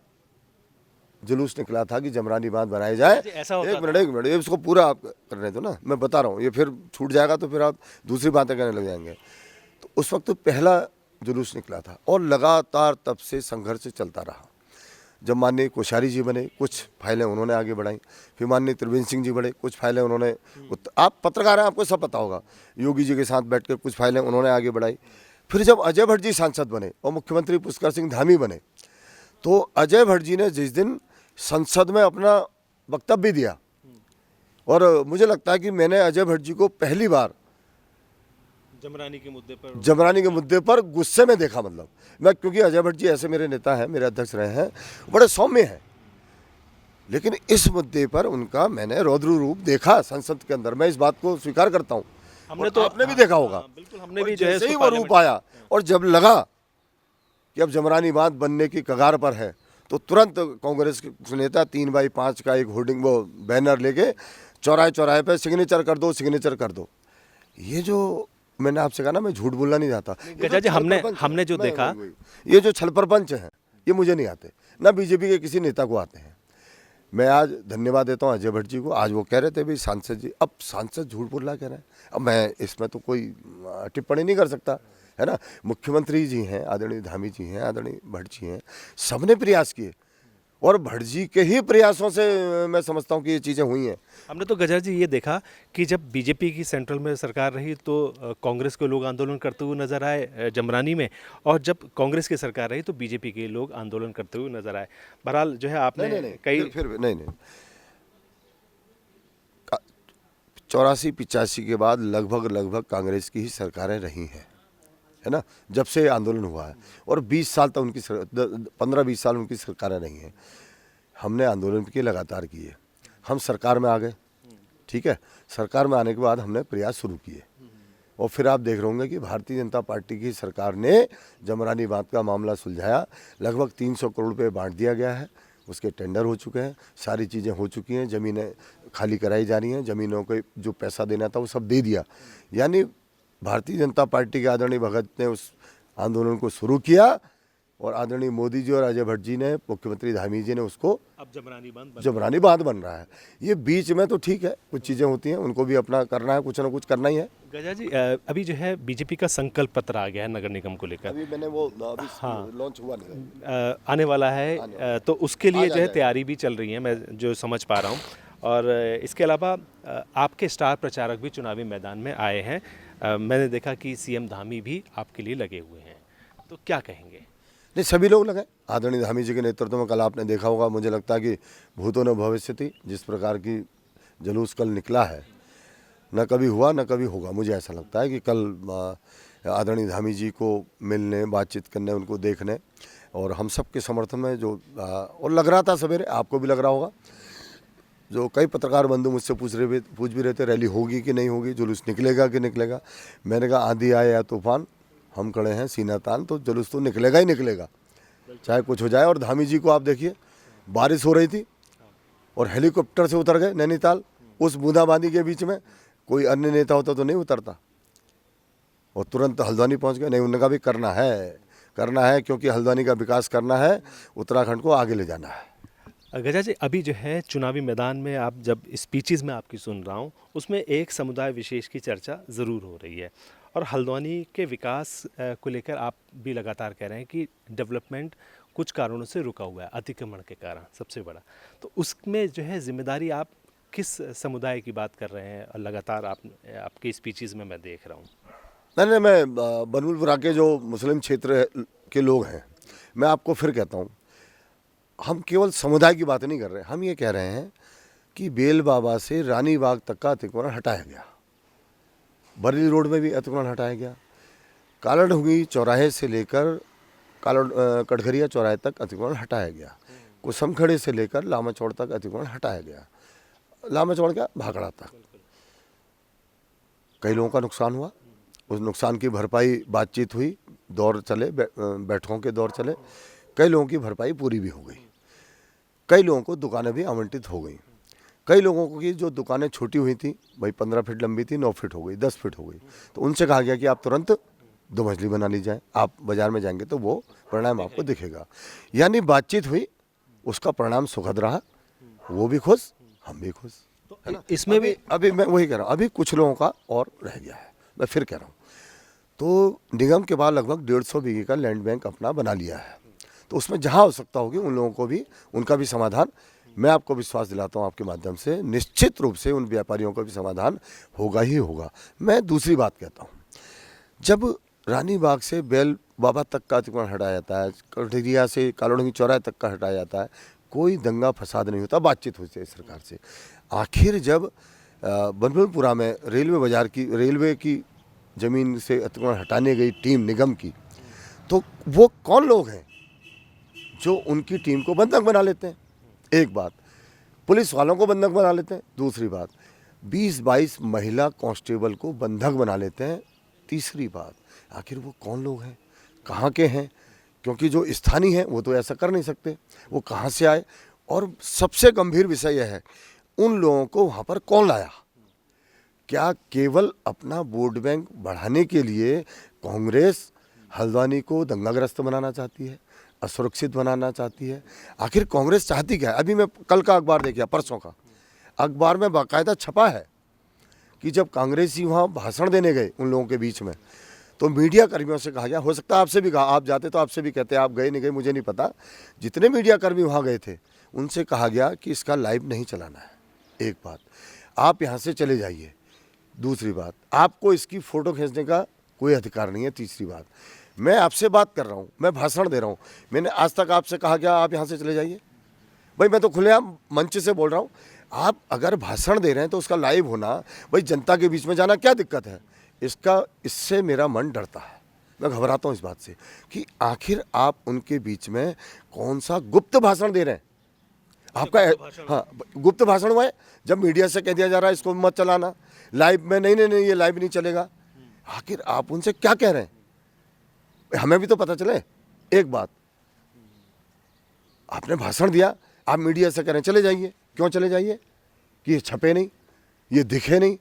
जुलूस निकला था कि जमरानी बांध बनाई जाए। एक मिनट ये उसको पूरा आप करने दो ना, मैं बता रहा हूँ, ये फिर छूट जाएगा तो फिर आप दूसरी बातें करने लग जाएंगे। तो उस वक्त पहला जुलूस निकला था और लगातार तब से संघर्ष चलता रहा। जब माननीय कोश्यारी जी बने, कुछ फाइलें उन्होंने आगे बढ़ाई, फिर माननीय त्रिवेंद्र सिंह जी बने, कुछ फाइलें उन्होंने, आप पत्रकार हैं, आपको सब पता होगा, योगी जी के साथ बैठ कर कुछ फाइलें उन्होंने आगे बढ़ाई। फिर जब अजय भट्ट जी सांसद बने और मुख्यमंत्री पुष्कर सिंह धामी बने, तो अजय भट्ट जी ने जिस दिन संसद में अपना वक्तव्य दिया, और मुझे लगता है कि मैंने अजय भट्ट जी को पहली बार जमरानी के मुद्दे पर गुस्से में देखा। मतलब मैं, क्योंकि अजय भट्ट जी ऐसे मेरे नेता हैं, मेरे अध्यक्ष रहे हैं, बड़े सौम्य हैं, लेकिन इस मुद्दे पर उनका मैंने रौद्र रूप देखा संसद के अंदर। मैं इस बात को स्वीकार करता हूँ, आपने भी देखा होगा। बिल्कुल, हमने भी जैसे ही वो रूप आया और जब लगा कि अब जमरानी बांध बनने की कगार पर है, तो तुरंत कांग्रेस के नेता 3x5 का एक होर्डिंग, वो बैनर लेके चौराहे पे सिग्नेचर कर दो। ये जो मैंने आपसे कहा ना, मैं झूठ बोलना नहीं चाहता। गजा जी, हमने जो देखा, ये जो छल प्रपंच हैं, ये मुझे नहीं आते, ना बीजेपी के किसी नेता को आते हैं। मैं आज धन्यवाद देता हूँ अजय भट्ट जी को। आज वो कह रहे थे भाई सांसद जी, अब सांसद झूठ बोल रहा कह रहे हैं, अब मैं इसमें तो कोई टिप्पणी नहीं कर सकता, है ना। मुख्यमंत्री जी हैं, आदरणीय धामी जी हैं, आदरणीय भट्ट जी हैं, सबने प्रयास किए और भट्ट जी के ही प्रयासों से मैं समझता हूँ कि ये चीज़ें हुई हैं। हमने तो गजा जी ये देखा कि जब बीजेपी की सेंट्रल में सरकार रही तो कांग्रेस के लोग आंदोलन करते हुए नजर आए जमरानी में, और जब कांग्रेस की सरकार रही तो बीजेपी के लोग आंदोलन करते हुए नजर आए। बहरहाल जो है आपने कई फिर नहीं 84-85 के बाद लगभग कांग्रेस की ही सरकारें रही हैं, है ना, जब से आंदोलन हुआ है। और 20 साल तक उनकी 15-20 साल उनकी सरकारें रही हैं। हमने आंदोलन किए, लगातार किए, हम सरकार में आ गए, ठीक है। सरकार में आने के बाद हमने प्रयास शुरू किए और फिर आप देख रहे होंगे कि भारतीय जनता पार्टी की सरकार ने जमरानी बांध का मामला सुलझाया। लगभग 300 करोड़ रुपये बांट दिया गया है, उसके टेंडर हो चुके हैं, सारी चीज़ें हो चुकी हैं, ज़मीनें खाली कराई जा रही हैं, ज़मीनों को जो पैसा देना था वो सब दे दिया। यानी भारतीय जनता पार्टी के आदरणीय भगत ने उस आंदोलन को शुरू किया और आदरणीय मोदी जी और अजय भट्ट जी ने, मुख्यमंत्री धामी जी ने उसको अब जमरानी बांध बन रहा है। ये बीच में तो ठीक है, कुछ चीज़ें होती हैं, उनको भी अपना करना है, कुछ ना कुछ करना ही है। गजा जी अभी जो है बीजेपी का संकल्प पत्र आ गया है नगर निगम को लेकर, अभी मैंने वो अभी लॉन्च हुआ नहीं, आने वाला है, तो उसके लिए जो है तैयारी भी चल रही है, मैं जो समझ पा रहा हूँ। और इसके अलावा आपके स्टार प्रचारक भी चुनावी मैदान में आए हैं। मैंने देखा कि सीएम धामी भी आपके लिए लगे हुए हैं, तो क्या कहेंगे? नहीं, सभी लोग लगे आदरणीय धामी जी के नेतृत्व में। कल आपने देखा होगा, मुझे लगता है कि भूतों न भविष्यति, जिस प्रकार की जुलूस कल निकला है, न कभी हुआ न कभी होगा। मुझे ऐसा लगता है कि कल आदरणीय धामी जी को मिलने, बातचीत करने, उनको देखने और हम सब के समर्थन में जो और लग रहा था सवेरे, आपको भी लग रहा होगा, जो कई पत्रकार बंधु मुझसे पूछ भी रहे थे रैली होगी कि नहीं होगी, जुलूस निकलेगा कि निकलेगा। मैंने कहा आंधी आए या तूफान, हम खड़े हैं सीना तान, तो जुलूस तो निकलेगा ही निकलेगा, चाहे कुछ हो जाए। और धामी जी को आप देखिए, बारिश हो रही थी और हेलीकॉप्टर से उतर गए नैनीताल, उस बूंदाबांदी के बीच में। कोई अन्य नेता होता तो नहीं उतरता, और तुरंत हल्द्वानी पहुंच गए। नहीं, उनका भी करना है, क्योंकि हल्द्वानी का विकास करना है, उत्तराखंड को आगे ले जाना है। गजा जी अभी जो है चुनावी मैदान में आप जब स्पीचेस में आपकी सुन रहा हूँ, उसमें एक समुदाय विशेष की चर्चा ज़रूर हो रही है, और हल्द्वानी के विकास को लेकर आप भी लगातार कह रहे हैं कि डेवलपमेंट कुछ कारणों से रुका हुआ है, अतिक्रमण के कारण सबसे बड़ा। तो उसमें जो है जिम्मेदारी आप किस समुदाय की बात कर रहे हैं? और लगातार आपके स्पीचेस में मैं देख रहा हूँ। नहीं, मैं बनूलपुरा के जो मुस्लिम क्षेत्र के लोग हैं, मैं आपको फिर कहता हूँ, हम केवल समुदाय की बात नहीं कर रहे, हम ये कह रहे हैं कि बेल बाबा से रानी बाग तक का अतिक्रमण हटाया गया, बरेली रोड में भी अतिक्रमण हटाया गया, कालाढूंगी चौराहे से लेकर कटघरिया चौराहे तक अतिक्रमण हटाया गया, कुसमखड़े से लेकर लामा चौड़ तक अतिक्रमण हटाया गया, लामा चौड़ का भाखड़ा तक। कई लोगों का नुकसान हुआ, उस नुकसान की भरपाई बातचीत हुई, दौर चले, बैठकों के दौर चले, कई लोगों की भरपाई पूरी भी हो गई, कई लोगों को दुकानें भी आवंटित हो गई, कई लोगों की जो दुकानें छोटी हुई थी, भाई 15 फीट लंबी थी, 9 फीट हो गई, 10 फीट हो गई, तो उनसे कहा गया कि आप तुरंत 2 मंजिली बना ली जाए। आप बाजार में जाएंगे तो वो परिणाम आपको दिखेगा। यानी बातचीत हुई, उसका परिणाम सुखद रहा, वो भी खुश, हम भी खुश। तो इसमें अभी मैं वही कह रहा हूँ, अभी कुछ लोगों का और रह गया है, मैं फिर कह रहा हूँ। तो निगम के बाद लगभग 150 बीघे का लैंड बैंक अपना बना लिया है, तो उसमें जहाँ आवश्यकता होगी उन लोगों को भी, उनका भी समाधान, मैं आपको विश्वास दिलाता हूँ आपके माध्यम से, निश्चित रूप से उन व्यापारियों का भी समाधान होगा ही होगा। मैं दूसरी बात कहता हूँ, जब रानी बाग से बेल बाबा तक का अतिक्रमण हटाया जाता है, कटघरिया से कालाढूंगी चौराहे तक का हटाया जाता है, कोई दंगा फसाद नहीं होता, बातचीत होती है सरकार से। आखिर जब बनूलपुरा में रेलवे की ज़मीन से अतिक्रमण हटाने गई टीम निगम की, तो वो कौन लोग हैं जो उनकी टीम को बंधक बना लेते हैं? एक बात, पुलिस वालों को बंधक बना लेते हैं। दूसरी बात, 20-22 महिला कांस्टेबल को बंधक बना लेते हैं। तीसरी बात, आखिर वो कौन लोग हैं, कहाँ के हैं? क्योंकि जो स्थानीय हैं वो तो ऐसा कर नहीं सकते, वो कहाँ से आए? और सबसे गंभीर विषय यह है, उन लोगों को वहाँ पर कौन लाया? क्या केवल अपना वोट बैंक बढ़ाने के लिए कांग्रेस हल्द्वानी को दंगाग्रस्त बनाना चाहती है? असुरक्षित बनाना चाहती है। आखिर कांग्रेस चाहती क्या है? अभी मैं कल का अखबार देखा, परसों का अखबार में बाकायदा छपा है कि जब कांग्रेसी वहाँ भाषण देने गए उन लोगों के बीच में, तो मीडिया कर्मियों से कहा गया, हो सकता है आपसे भी कहा, आप जाते तो आपसे भी कहते, आप गए नहीं गए मुझे नहीं पता, जितने मीडिया कर्मी वहाँ गए थे उनसे कहा गया कि इसका लाइव नहीं चलाना है। एक बात, आप यहाँ से चले जाइए। दूसरी बात, आपको इसकी फ़ोटो खींचने का कोई अधिकार नहीं है। तीसरी बात, मैं आपसे बात कर रहा हूँ, मैं भाषण दे रहा हूँ, मैंने आज तक आपसे कहा गया आप यहाँ से चले जाइए? भाई मैं तो खुलेआम मंच से बोल रहा हूँ, आप अगर भाषण दे रहे हैं तो उसका लाइव होना, भाई जनता के बीच में जाना क्या दिक्कत है? इससे मेरा मन डरता है, मैं घबराता हूँ इस बात से कि आखिर आप उनके बीच में कौन सा गुप्त भाषण दे रहे हैं? आपका हाँ गुप्त भाषण हुआ है। जब मीडिया से कह दिया जा रहा है इसको मत चलाना लाइव में, नहीं नहीं नहीं ये लाइव नहीं चलेगा। आखिर आप उनसे क्या कह रहे हैं? हमें भी तो पता चले। एक बात, आपने भाषण दिया, आप मीडिया से कह रहे हैं चले जाइए, क्यों चले जाइए? कि ये छपे नहीं, ये दिखे नहीं,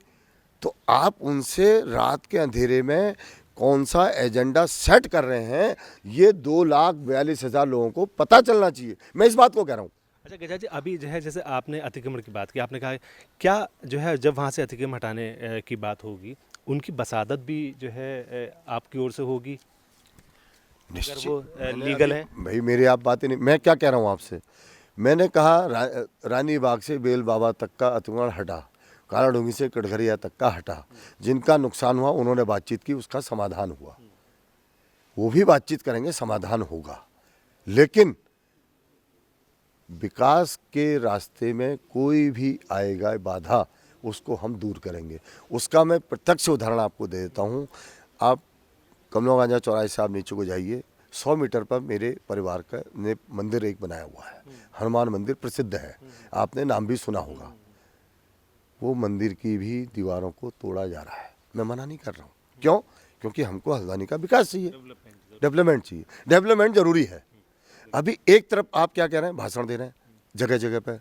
तो आप उनसे रात के अंधेरे में कौन सा एजेंडा सेट कर रहे हैं, ये 2,42,000 लोगों को पता चलना चाहिए। मैं इस बात को कह रहा हूँ। अच्छा गजा जी, अभी जो है जैसे आपने अतिक्रमण की बात की, आपने कहा क्या जो है जब वहाँ से अतिक्रमण हटाने की बात होगी, उनकी बसादत भी जो है आपकी ओर से होगी अगर वो लीगल है? भाई मेरी आप बातें नहीं, मैं क्या कह रहा हूँ आपसे, मैंने कहा रानी बाग से बेल बाबा तक का अतिक्रमण हटा, काला डूंगी से कटघरिया तक का हटा, जिनका नुकसान हुआ उन्होंने बातचीत की, उसका समाधान हुआ, वो भी बातचीत करेंगे, समाधान होगा। लेकिन विकास के रास्ते में कोई भी आएगा बाधा, उसको हम दूर करेंगे। उसका मैं प्रत्यक्ष उदाहरण आपको दे देता हूँ। आप कमला गांजा चौराहे से आप नीचे को जाइए, 100 मीटर पर मेरे परिवार का ने मंदिर एक बनाया हुआ है, हनुमान मंदिर प्रसिद्ध है, आपने नाम भी सुना होगा। वो मंदिर की भी दीवारों को तोड़ा जा रहा है। मैं मना नहीं कर रहा हूँ, क्यों? क्योंकि हमको हल्द्वानी का विकास चाहिए, डेवलपमेंट चाहिए, डेवलपमेंट जरूरी है। अभी एक तरफ आप क्या कह रहे हैं, भाषण दे रहे हैं, जगह जगह पे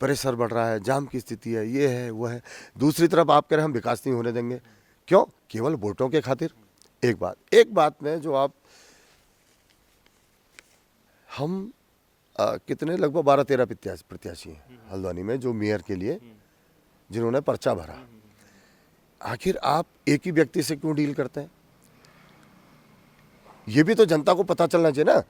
प्रेशर बढ़ रहा है, जाम की स्थिति है, ये है वो है। दूसरी तरफ आप कह रहे हैं हम विकास नहीं होने देंगे, क्यों? केवल वोटों के खातिर। एक बात में जो आप हम कितने लगभग 12-13 प्रत्याशी हैं हल्द्वानी में जो मेयर के लिए जिन्होंने पर्चा भरा। आखिर आप एक ही व्यक्ति से क्यों डील करते हैं? ये भी तो जनता को पता चलना चाहिए ना।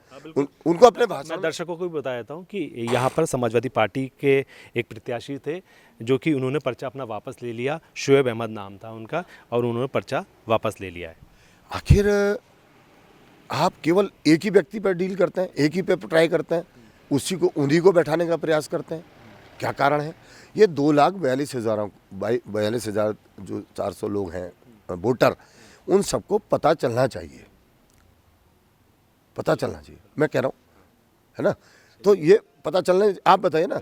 उनको अपने भाषण मैं दर्शकों को भी बता देता हूँ कि यहाँ पर समाजवादी पार्टी के एक प्रत्याशी थे जो कि उन्होंने पर्चा अपना वापस ले लिया, शुएब अहमद नाम था उनका, और उन्होंने पर्चा वापस ले लिया है। आखिर आप केवल एक ही व्यक्ति पर डील करते हैं, एक ही पे ट्राई करते हैं, उन्हीं को बैठाने का प्रयास करते हैं, क्या कारण है? ये 2,42,000 जो 400 लोग हैं वोटर, उन सबको पता चलना चाहिए, पता चलना चाहिए, मैं कह रहा हूँ, है ना? तो ये पता चलने, आप बताइए ना,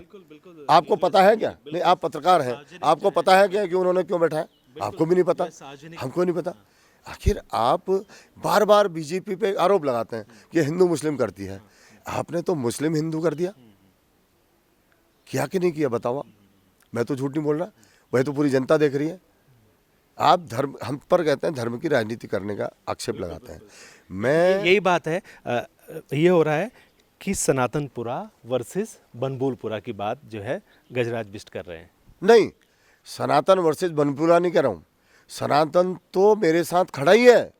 आपको पता है क्या? नहीं, आप पत्रकार हैं, आपको पता है क्या कि उन्होंने क्यों बैठाया? आपको भी नहीं पता, हमको नहीं पता। आखिर आप बार बार बीजेपी पे आरोप लगाते हैं कि हिंदू मुस्लिम करती है, आपने तो मुस्लिम हिंदू कर दिया, किया कि नहीं किया बताओ? मैं तो झूठ नहीं बोल रहा, वह तो पूरी जनता देख रही है। आप धर्म, हम पर कहते हैं धर्म की राजनीति करने का आक्षेप लगाते हैं। मैं यही बात है, ये हो रहा है कि सनातनपुरा वर्सेस बनबोलपुरा की बात जो है गजराज बिष्ट कर रहे हैं। नहीं, सनातन वर्सेज बनपुरा नहीं कह रहा हूँ, सनातन तो मेरे साथ खड़ा ही है,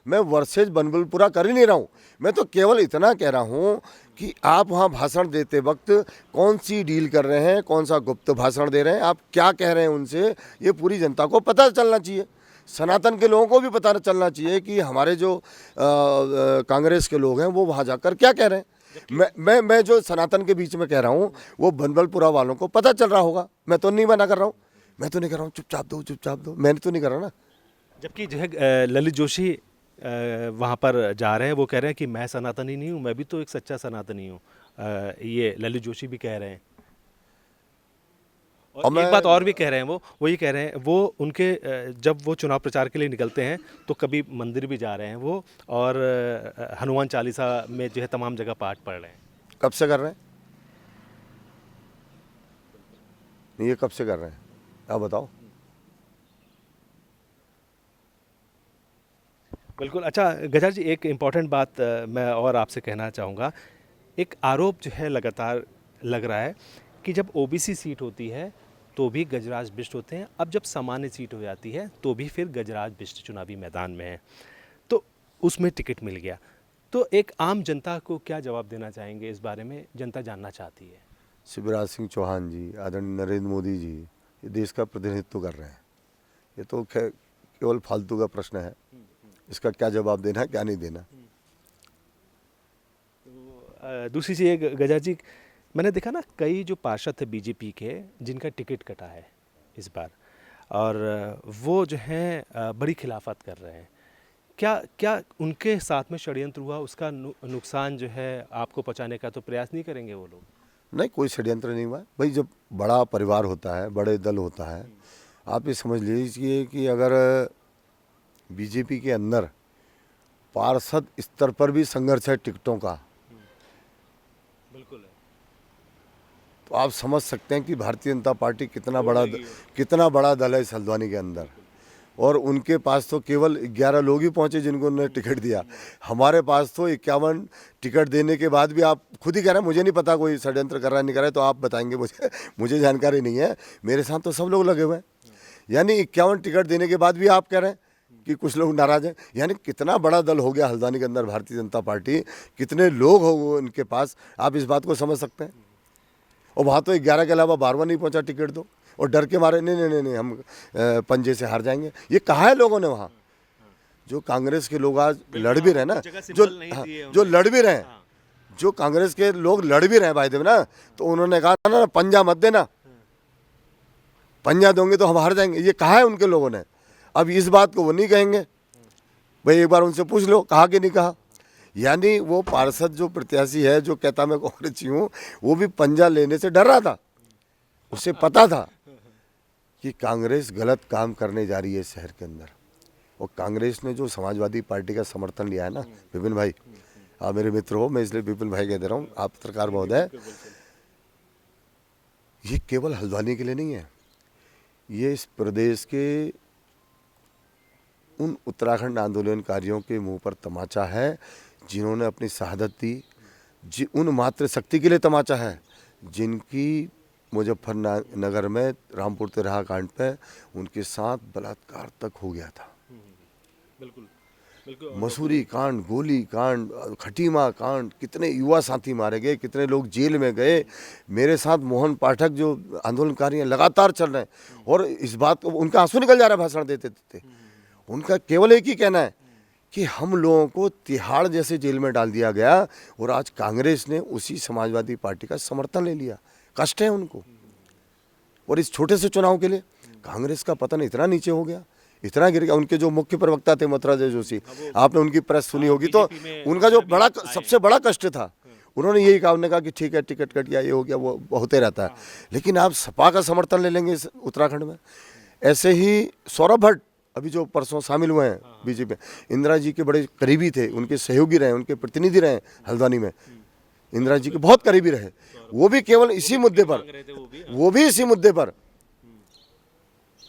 मैं वर्सेज बनबुलपुरा कर ही नहीं रहा हूँ। मैं तो केवल इतना कह रहा हूँ कि आप वहाँ भाषण देते वक्त कौन सी डील कर रहे हैं, कौन सा गुप्त भाषण दे रहे हैं, आप क्या कह रहे हैं उनसे, ये पूरी जनता को पता चलना चाहिए, सनातन के लोगों को भी पता चलना चाहिए कि हमारे जो कांग्रेस के लोग हैं वो वहाँ जाकर क्या कह रहे हैं। मैं जो सनातन के बीच में कह रहा हूँ वो बनबलपुरा वालों को पता चल रहा होगा। मैं तो नहीं मना कर रहा हूँ, मैं तो नहीं कर रहा हूँ चुपचाप दो, मैंने तो नहीं कर रहा ना। जबकि जो है ललित जोशी वहाँ पर जा रहे हैं, वो कह रहे हैं कि मैं सनातनी नहीं हूँ, मैं भी तो एक सच्चा सनातनी हूँ, ये ललित जोशी भी कह रहे हैं। और एक बात और भी कह रहे हैं, वो ये कह रहे हैं, वो उनके जब वो चुनाव प्रचार के लिए निकलते हैं तो कभी मंदिर भी जा रहे हैं वो, और हनुमान चालीसा में जो है तमाम जगह पाठ पढ़ रहे हैं। कब से कर रहे हैं ये, कब से कर रहे हैं आप बताओ? बिल्कुल। अच्छा गजा जी, एक इम्पॉर्टेंट बात मैं और आपसे कहना चाहूँगा एक आरोप जो है लगातार लग रहा है कि जब ओबीसी सीट होती है तो भी गजराज बिष्ट होते हैं, अब जब सामान्य सीट हो जाती है तो भी फिर गजराज बिष्ट चुनावी मैदान में है, तो उसमें टिकट मिल गया। तो एक आम जनता को क्या जवाब देना चाहेंगे इस बारे में, जनता जानना चाहती है। शिवराज सिंह चौहान जी, आदरणीय नरेंद्र मोदी जी ये देश का प्रतिनिधित्व कर रहे हैं। ये तो केवल फालतू का प्रश्न है, इसका क्या जवाब देना है क्या नहीं देना। दूसरी चीज़ गजा जी, मैंने देखा ना कई जो पार्षद थे बीजेपी के जिनका टिकट कटा है इस बार, और वो जो हैं बड़ी खिलाफत कर रहे हैं। क्या क्या उनके साथ में षड्यंत्र हुआ, उसका नुकसान जो है आपको पहुंचाने का तो प्रयास नहीं करेंगे वो लोग? नहीं, कोई षड्यंत्र नहीं हुआ भाई। जब बड़ा परिवार होता है, बड़े दल होता है, आप ये समझ लीजिए कि अगर बीजेपी के अंदर पार्षद स्तर पर भी संघर्ष है टिकटों का, बिल्कुल है। तो आप समझ सकते हैं कि भारतीय जनता पार्टी कितना बड़ा दल है इस हल्द्वानी के अंदर। और उनके पास तो केवल 11 लोग ही पहुंचे जिनको उन्होंने टिकट दिया। हमारे पास तो 51 टिकट देने के बाद भी, आप खुद ही कह रहे हैं मुझे नहीं पता कोई षड्यंत्र कर रहा है नहीं कर रहा है, तो आप बताएंगे मुझे जानकारी नहीं है। मेरे साथ तो सब लोग लगे हुए हैं। यानी 51 टिकट देने के बाद भी आप कह रहे हैं कि कुछ लोग नाराज हैं। यानी कितना बड़ा दल हो गया हल्द्वानी के अंदर भारतीय जनता पार्टी, कितने लोग हो उनके पास, आप इस बात को समझ सकते हैं। और वहाँ तो 11 के अलावा 12वां नहीं पहुँचा टिकट दो, और डर के मारे नहीं हम पंजे से हार जाएंगे। ये कहा है लोगों ने वहाँ? जो कांग्रेस के लोग आज लड़ भी रहे ना, जो लड़ भी रहे हैं, जो कांग्रेस के लोग लड़ भी रहे हैं भाई देव ना, तो उन्होंने कहा ना पंजा मत देना, पंजा दोगे तो हम हार जाएंगे। ये कहा है उनके लोगों ने। अब इस बात को वो नहीं कहेंगे भाई, एक बार उनसे पूछ लो कहा कि नहीं कहा। यानी वो पार्षद जो प्रत्याशी है जो कहता मैं कांग्रेसी हूँ, वो भी पंजा लेने से डर रहा था। उसे पता था कि कांग्रेस गलत काम करने जा रही है शहर के अंदर। और कांग्रेस ने जो समाजवादी पार्टी का समर्थन लिया है ना, विपिन भाई, आप मेरे मित्र हो, मैं इसलिए विपिन भाई कह दे रहा हूँ, आप पत्रकार महोदय, ये केवल हल्द्वानी के लिए नहीं है, ये इस प्रदेश के उन उत्तराखंड आंदोलनकारियों के मुंह पर तमाचा है जिन्होंने अपनी शहादत दी। उन मात्र शक्ति के लिए तमाचा है जिनकी मुजफ्फरनगर में रामपुर तिराहा कांड पे उनके साथ बलात्कार तक हो गया था। बिल्कुल बिल्कुल। मसूरी कांड, गोली कांड, खटीमा कांड, कितने युवा साथी मारे गए, कितने लोग जेल में गए। मेरे साथ मोहन पाठक जो आंदोलनकारी हैं लगातार चल रहे हैं, और इस बात को उनका आंसू निकल जा रहा है भाषण देते देते। उनका केवल एक ही कहना है कि हम लोगों को तिहाड़ जैसे जेल में डाल दिया गया, और आज कांग्रेस ने उसी समाजवादी पार्टी का समर्थन ले लिया। कष्ट है उनको। और इस छोटे से चुनाव के लिए कांग्रेस का पतन इतना नीचे हो गया, इतना गिर गया। उनके जो मुख्य प्रवक्ता थे मथुरा जोशी, आपने उनकी प्रेस सुनी होगी, तो उनका जो सबसे बड़ा कष्ट था, उन्होंने यही कहा, उन्होंने कहा कि ठीक है टिकट कट गया, ये हो गया, वो होते रहता है, लेकिन आप सपा का समर्थन ले लेंगे इस उत्तराखंड में। ऐसे ही सौरभ भट्ट अभी जो परसों शामिल हुए हैं बीजेपी, इंदिरा जी के बड़े करीबी थे, उनके सहयोगी रहे, उनके प्रतिनिधि रहे हल्द्वानी में, इंदिरा जी के बहुत करीबी रहे। वो भी केवल इसी मुद्दे पर, वो भी इसी मुद्दे पर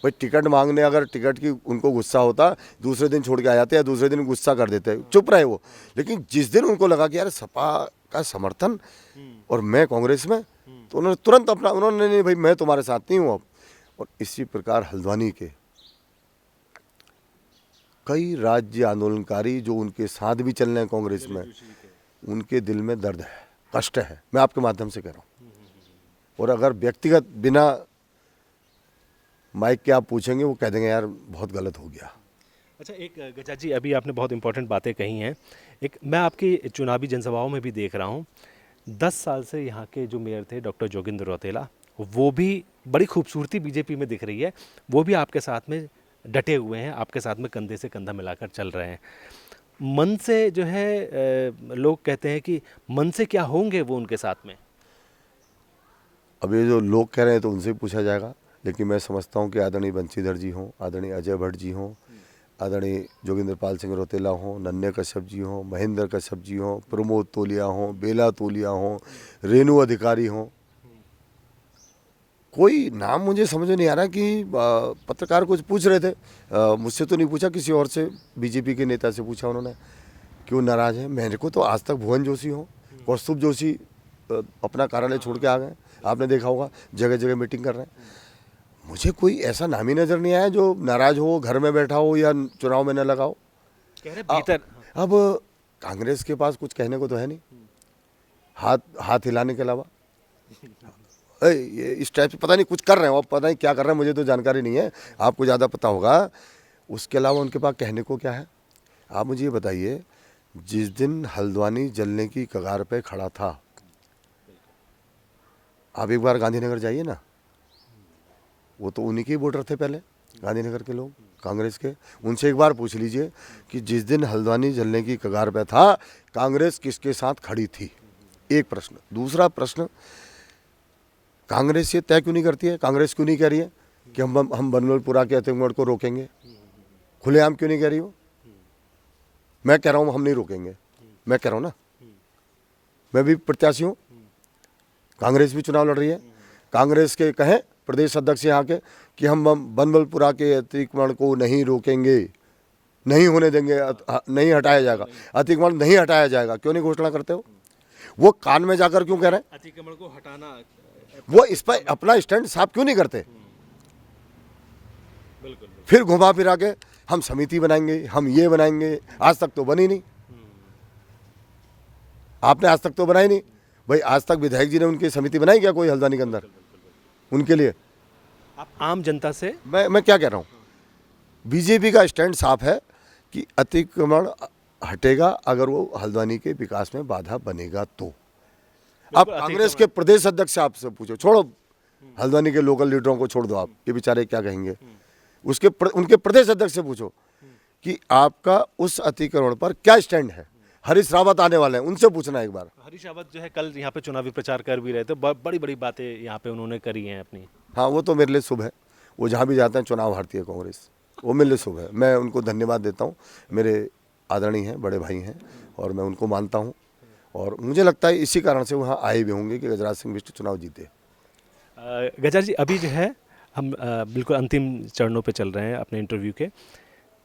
भाई टिकट मांगने, अगर टिकट की उनको गुस्सा होता दूसरे दिन छोड़ के आ जाते, या दूसरे दिन गुस्सा कर देते, चुप रहे वो। लेकिन जिस दिन उनको लगा कि यार सपा का समर्थन और मैं कांग्रेस में, तो उन्होंने तुरंत अपना, उन्होंने नहीं भाई मैं तुम्हारे साथ नहीं हूँ अब। और इसी प्रकार हल्द्वानी के कई राज्य आंदोलनकारी जो उनके साथ भी चल रहे हैं कांग्रेस में, उनके दिल में दर्द है, कष्ट है, मैं आपके माध्यम से कह रहा हूँ। और अगर व्यक्तिगत बिना माइक के आप पूछेंगे, वो कह देंगे यार बहुत गलत हो गया। अच्छा, एक गजा जी अभी आपने बहुत इंपॉर्टेंट बातें कही हैं। एक मैं आपकी चुनावी जनसभाओं में भी देख रहा हूँ, 10 साल से यहाँ के जो मेयर थे डॉक्टर जोगिंदर रौतेला, वो भी बड़ी खूबसूरती बीजेपी में दिख रही है, वो भी आपके साथ में डटे हुए हैं, आपके साथ में कंधे से कंधा मिलाकर चल रहे हैं। मन से जो है लोग कहते हैं कि मन से क्या होंगे वो उनके साथ में? अब ये जो लोग कह रहे हैं तो उनसे पूछा जाएगा, लेकिन मैं समझता हूँ कि आदरणीय बंशीधर जी हों, आदरणीय अजय भट्ट जी हों, आदरणीय जोगिंदर पाल सिंह रौतेला हों, नन्हे कश्यप जी हों, महेंद्र कश्यप जी हों, प्रमोद तोलिया हों, बेला तोलिया हों, रेणु अधिकारी हों, कोई नाम मुझे समझ में नहीं आ रहा कि पत्रकार कुछ पूछ रहे थे, मुझसे तो नहीं पूछा, किसी और से बीजेपी के नेता से पूछा उन्होंने क्यों नाराज़ है। मेरे को तो आज तक भुवन जोशी हो, कौस्तुभ जोशी अपना कार्यालय छोड़ के आ गए, आपने देखा होगा, जगह जगह मीटिंग कर रहे हैं। मुझे कोई ऐसा नाम ही नज़र नहीं आया जो नाराज हो, घर में बैठा हो या चुनाव में न लगा हो। कह रहे भीतर अब कांग्रेस के पास कुछ कहने को तो है नहीं, हाथ हिलाने के अलावा। ये इस टाइप से पता नहीं कुछ कर रहे हैं, अब पता नहीं क्या कर रहे हैं, मुझे तो जानकारी नहीं है, आपको ज़्यादा पता होगा। उसके अलावा उनके पास कहने को क्या है? आप मुझे ये बताइए, जिस दिन हल्द्वानी जलने की कगार पे खड़ा था, आप एक बार गांधीनगर जाइए ना, वो तो उन्हीं के ही वोटर थे पहले, गांधीनगर के लोग, कांग्रेस के। उनसे एक बार पूछ लीजिए कि जिस दिन हल्द्वानी जलने की कगार पे था, कांग्रेस किसके साथ खड़ी थी? एक प्रश्न। दूसरा प्रश्न, कांग्रेस ये तय क्यों नहीं करती है, कांग्रेस क्यों नहीं कह रही है कि हम बनमलपुरा के आतंकवाद को रोकेंगे? खुलेआम क्यों नहीं कह रही हो? मैं कह रहा हूँ हम नहीं रोकेंगे, मैं कह रहा हूँ ना, मैं भी प्रत्याशी हूँ, कांग्रेस भी चुनाव लड़ रही है। कांग्रेस के कहें प्रदेश अध्यक्ष यहाँ के कि हम बनमलपुरा के अतिक्रमण को नहीं रोकेंगे, नहीं होने देंगे, नहीं हटाया जाएगा, अतिक्रमण नहीं हटाया जाएगा, क्यों नहीं घोषणा करते हो? वो कान में जाकर क्यों कह रहे हैं? अतिक्रमण को हटाना, वो इस पर अपना स्टैंड साफ क्यों नहीं करते? बिल्कुल। फिर घुमा फिरा के हम समिति बनाएंगे, हम ये बनाएंगे, आज तक तो बनी नहीं। आपने आज तक तो बनाई नहीं भाई, आज तक विधायक जी ने उनकी समिति बनाई क्या कोई हल्द्वानी के अंदर उनके लिए? आप आम जनता से, मैं क्या कह रहा हूँ, बीजेपी का स्टैंड साफ है कि अतिक्रमण हटेगा अगर वो हल्द्वानी के विकास में बाधा बनेगा तो। आप कांग्रेस के प्रदेश अध्यक्ष से आपसे पूछो, छोड़ो हल्द्वानी के लोकल लीडरों को छोड़ दो, आप ये बेचारे क्या कहेंगे, उनके प्रदेश अध्यक्ष से पूछो कि आपका उस अतिक्रमण पर क्या स्टैंड है। हरीश रावत आने वाले हैं, उनसे पूछना एक बार। हरीश रावत जो है कल यहाँ पे चुनावी प्रचार कर भी रहे थे, बड़ी बड़ी बातें यहाँ पे उन्होंने करी हैं अपनी। हाँ, वो तो मेरे लिए शुभ है, वो जहाँ भी जाते हैं चुनाव हारती है कांग्रेस, वो मेरे लिए शुभ है, मैं उनको धन्यवाद देता हूँ। मेरे आदरणीय हैं, बड़े भाई हैं और मैं उनको मानता हूँ, और मुझे लगता है इसी कारण से वहाँ आए भी होंगे कि गजराज सिंह बिष्ट चुनाव जीते। गजर जी, अभी जो है हम बिल्कुल अंतिम चरणों पे चल रहे हैं अपने इंटरव्यू के।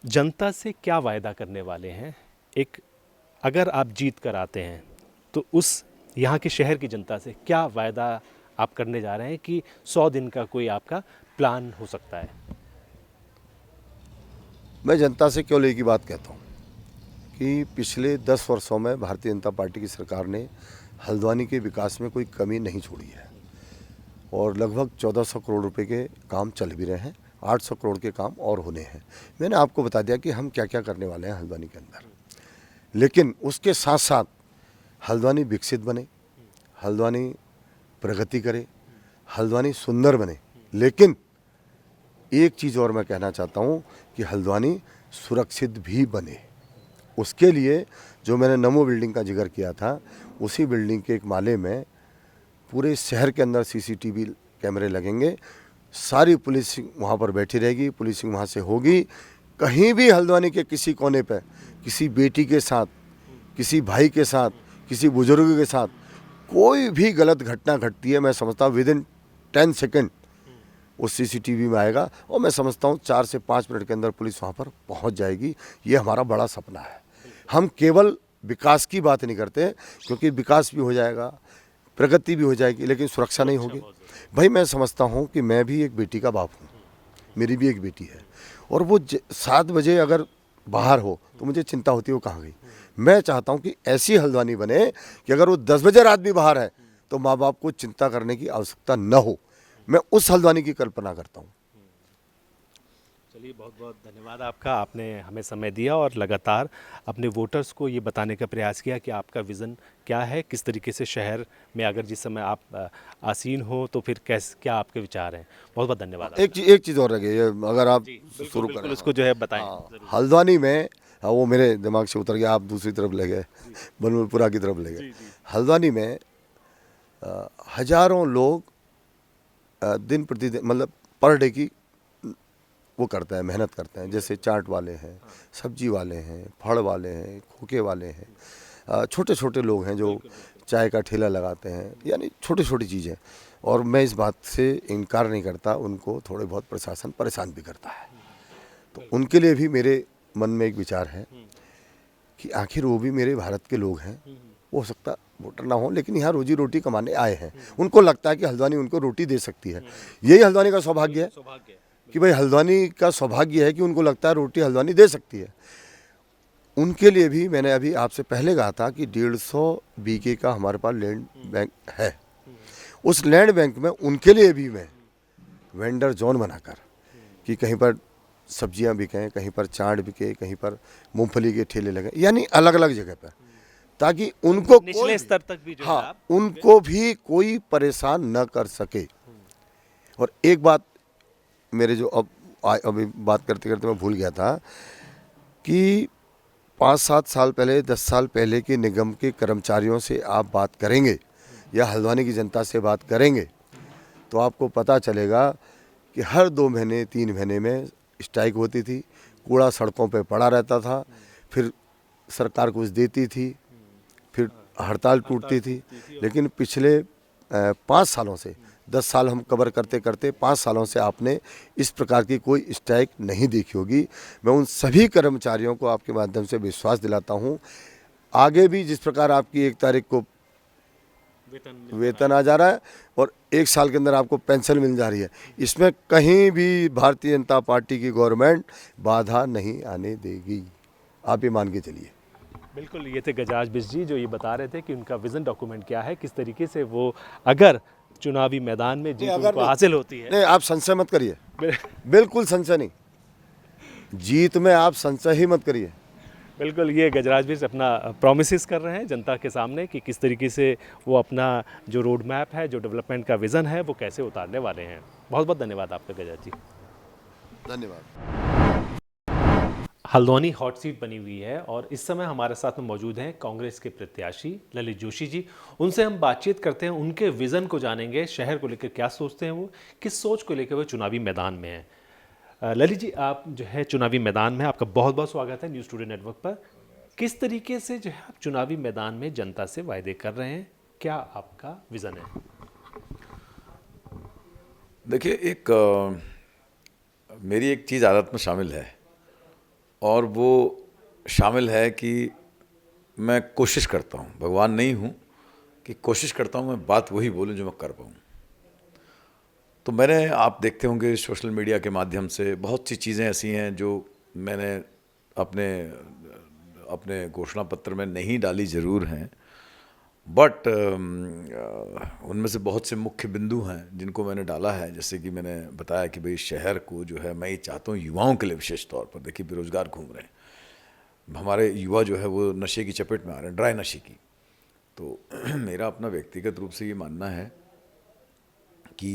जनता से क्या वायदा करने वाले हैं? एक, अगर आप जीत कर आते हैं तो उस यहाँ के शहर की जनता से क्या वायदा आप करने जा रहे हैं कि 100 दिन का कोई आपका प्लान हो सकता है? मैं जनता से केवल एक ही बात कहता हूँ कि पिछले 10 वर्षों में भारतीय जनता पार्टी की सरकार ने हल्द्वानी के विकास में कोई कमी नहीं छोड़ी है, और लगभग 1400 करोड़ रुपए के काम चल भी रहे हैं, 800 करोड़ के काम और होने हैं। मैंने आपको बता दिया कि हम क्या क्या करने वाले हैं हल्द्वानी के अंदर, लेकिन उसके साथ साथ हल्द्वानी विकसित बने, हल्द्वानी प्रगति करे, हल्द्वानी सुंदर बने। लेकिन एक चीज़ और मैं कहना चाहता हूँ कि हल्द्वानी सुरक्षित भी बने। उसके लिए जो मैंने नमो बिल्डिंग का जिक्र किया था, उसी बिल्डिंग के एक माले में पूरे शहर के अंदर सीसीटीवी कैमरे लगेंगे, सारी पुलिसिंग वहाँ पर बैठी रहेगी, पुलिसिंग वहाँ से होगी। कहीं भी हल्द्वानी के किसी कोने पे किसी बेटी के साथ, किसी भाई के साथ, किसी बुजुर्ग के साथ कोई भी गलत घटना घटती है, मैं समझता हूँ विदिन 10 सेकेंड उस सीसीटीवी में आएगा, और मैं समझता हूँ 4 से 5 मिनट के अंदर पुलिस वहाँ पर पहुँच जाएगी। ये हमारा बड़ा सपना है। हम केवल विकास की बात नहीं करते, क्योंकि विकास भी हो जाएगा, प्रगति भी हो जाएगी, लेकिन सुरक्षा नहीं होगी। भाई मैं समझता हूँ कि मैं भी एक बेटी का बाप हूँ, मेरी भी एक बेटी है, और वो 7 बजे अगर बाहर हो तो मुझे चिंता होती है वो कहाँ गई। मैं चाहता हूँ कि ऐसी हल्द्वानी बने कि अगर वो 10 बजे रात भी बाहर है तो माँ बाप को चिंता करने की आवश्यकता न हो। मैं उस हल्द्वानी की कल्पना करता हूँ। चलिए, बहुत बहुत धन्यवाद आपका, आपने हमें समय दिया और लगातार अपने वोटर्स को ये बताने का प्रयास किया कि आपका विज़न क्या है, किस तरीके से शहर में अगर जिस समय आप आसीन हो तो फिर क्या आपके विचार हैं। बहुत बहुत धन्यवाद। एक चीज़ और रह गई, अगर आप शुरू करें उसको जो है बताएं। हल्द्वानी में, वो मेरे दिमाग से उतर गया, आप दूसरी तरफ ले गए, बनमलपुरा की तरफ ले गए। हल्द्वानी में हजारों लोग दिन प्रतिदिन, मतलब पर डे की वो करते हैं, मेहनत करते हैं। जैसे चाट वाले हैं, सब्जी वाले हैं, फल वाले हैं, खोखे वाले हैं, छोटे छोटे लोग हैं जो चाय का ठेला लगाते हैं, यानी छोटी छोटी चीज़ें। और मैं इस बात से इनकार नहीं करता, उनको थोड़े बहुत प्रशासन परेशान भी करता है। तो उनके लिए भी मेरे मन में एक विचार है कि आखिर वो भी मेरे भारत के लोग हैं, हो सकता वोटर ना हो लेकिन यहाँ रोजी रोटी कमाने आए हैं, उनको लगता है कि हल्द्वानी उनको रोटी दे सकती है। यही हल्द्वानी का सौभाग्य है कि भाई हल्द्वानी का सौभाग्य है कि उनको लगता है रोटी हल्द्वानी दे सकती है। उनके लिए भी मैंने अभी आपसे पहले कहा था कि 150 बीघे का हमारे पास लैंड बैंक है। उस लैंड बैंक में उनके लिए भी मैं वेंडर जोन बनाकर कि कहीं पर सब्जियां बिकें, कहीं पर चाट बिके, कहीं पर मूंगफली के ठेले लगे, यानी अलग अलग जगह पर, ताकि उनको निचले स्तर तक भी जो है हाँ आप उनको भी कोई परेशान न कर सके। और एक बात मेरे जो अभी बात करते करते मैं भूल गया था कि 5-7 साल पहले, 10 साल पहले के निगम के कर्मचारियों से आप बात करेंगे या हल्द्वानी की जनता से बात करेंगे तो आपको पता चलेगा कि हर 2 महीने 3 महीने में स्ट्राइक होती थी, कूड़ा सड़कों पे पड़ा रहता था, फिर सरकार कुछ देती थी, फिर हड़ताल टूटती थी। लेकिन पिछले 5 सालों से, 10 साल हम कवर करते करते 5 सालों से आपने इस प्रकार की कोई स्ट्राइक नहीं देखी होगी। मैं उन सभी कर्मचारियों को आपके माध्यम से विश्वास दिलाता हूँ, आगे भी जिस प्रकार आपकी 1 तारीख को वेतन आ जा रहा है और 1 साल के अंदर आपको पेंशन मिल जा रही है, इसमें कहीं भी भारतीय जनता पार्टी की गवर्नमेंट बाधा नहीं आने देगी, आप ये मान के चलिए। बिल्कुल, ये थे गजराज बिष्ट जी जो ये बता रहे थे कि उनका विजन डॉक्यूमेंट क्या है, किस तरीके से वो अगर चुनावी मैदान में जीत उनको हासिल होती है। नहीं, आप संशय मत करिए, बिल्कुल संशय नहीं, जीत में आप संशय ही मत करिए। बिल्कुल, ये गजराज बिष्ट अपना प्रॉमिसेस कर रहे हैं जनता के सामने कि किस तरीके से वो अपना जो रोड मैप है, जो डेवलपमेंट का विज़न है, वो कैसे उतारने वाले हैं। बहुत बहुत धन्यवाद आपका गजराज जी। धन्यवाद। हल्द्वानी हॉट सीट बनी हुई है और इस समय हमारे साथ में मौजूद हैं कांग्रेस के प्रत्याशी ललित जोशी जी। उनसे हम बातचीत करते हैं, उनके विज़न को जानेंगे, शहर को लेकर क्या सोचते हैं, वो किस सोच को लेकर वो चुनावी मैदान में हैं। ललित जी, आप जो है चुनावी मैदान में, आपका बहुत बहुत स्वागत है न्यूज़ टुडे नेटवर्क पर। किस तरीके से जो है आप चुनावी मैदान में जनता से वायदे कर रहे हैं, क्या आपका विज़न है? देखिए, मेरी एक चीज़ आदत में शामिल है और वो शामिल है कि मैं कोशिश करता हूँ, भगवान नहीं हूँ कि कोशिश करता हूँ मैं बात वही बोलूँ जो मैं कर पाऊँ। तो आप देखते होंगे सोशल मीडिया के माध्यम से बहुत सी चीज़ें ऐसी हैं जो मैंने अपने घोषणा पत्र में नहीं डाली ज़रूर हैं, बट उनमें से बहुत से मुख्य बिंदु हैं जिनको मैंने डाला है। जैसे कि मैंने बताया कि भाई शहर को जो है मैं ये चाहता हूँ युवाओं के लिए, विशेष तौर पर देखिए बेरोज़गार घूम रहे हैं हमारे युवा, जो है वो नशे की चपेट में आ रहे हैं, ड्राई नशे की। तो मेरा अपना व्यक्तिगत रूप से ये मानना है कि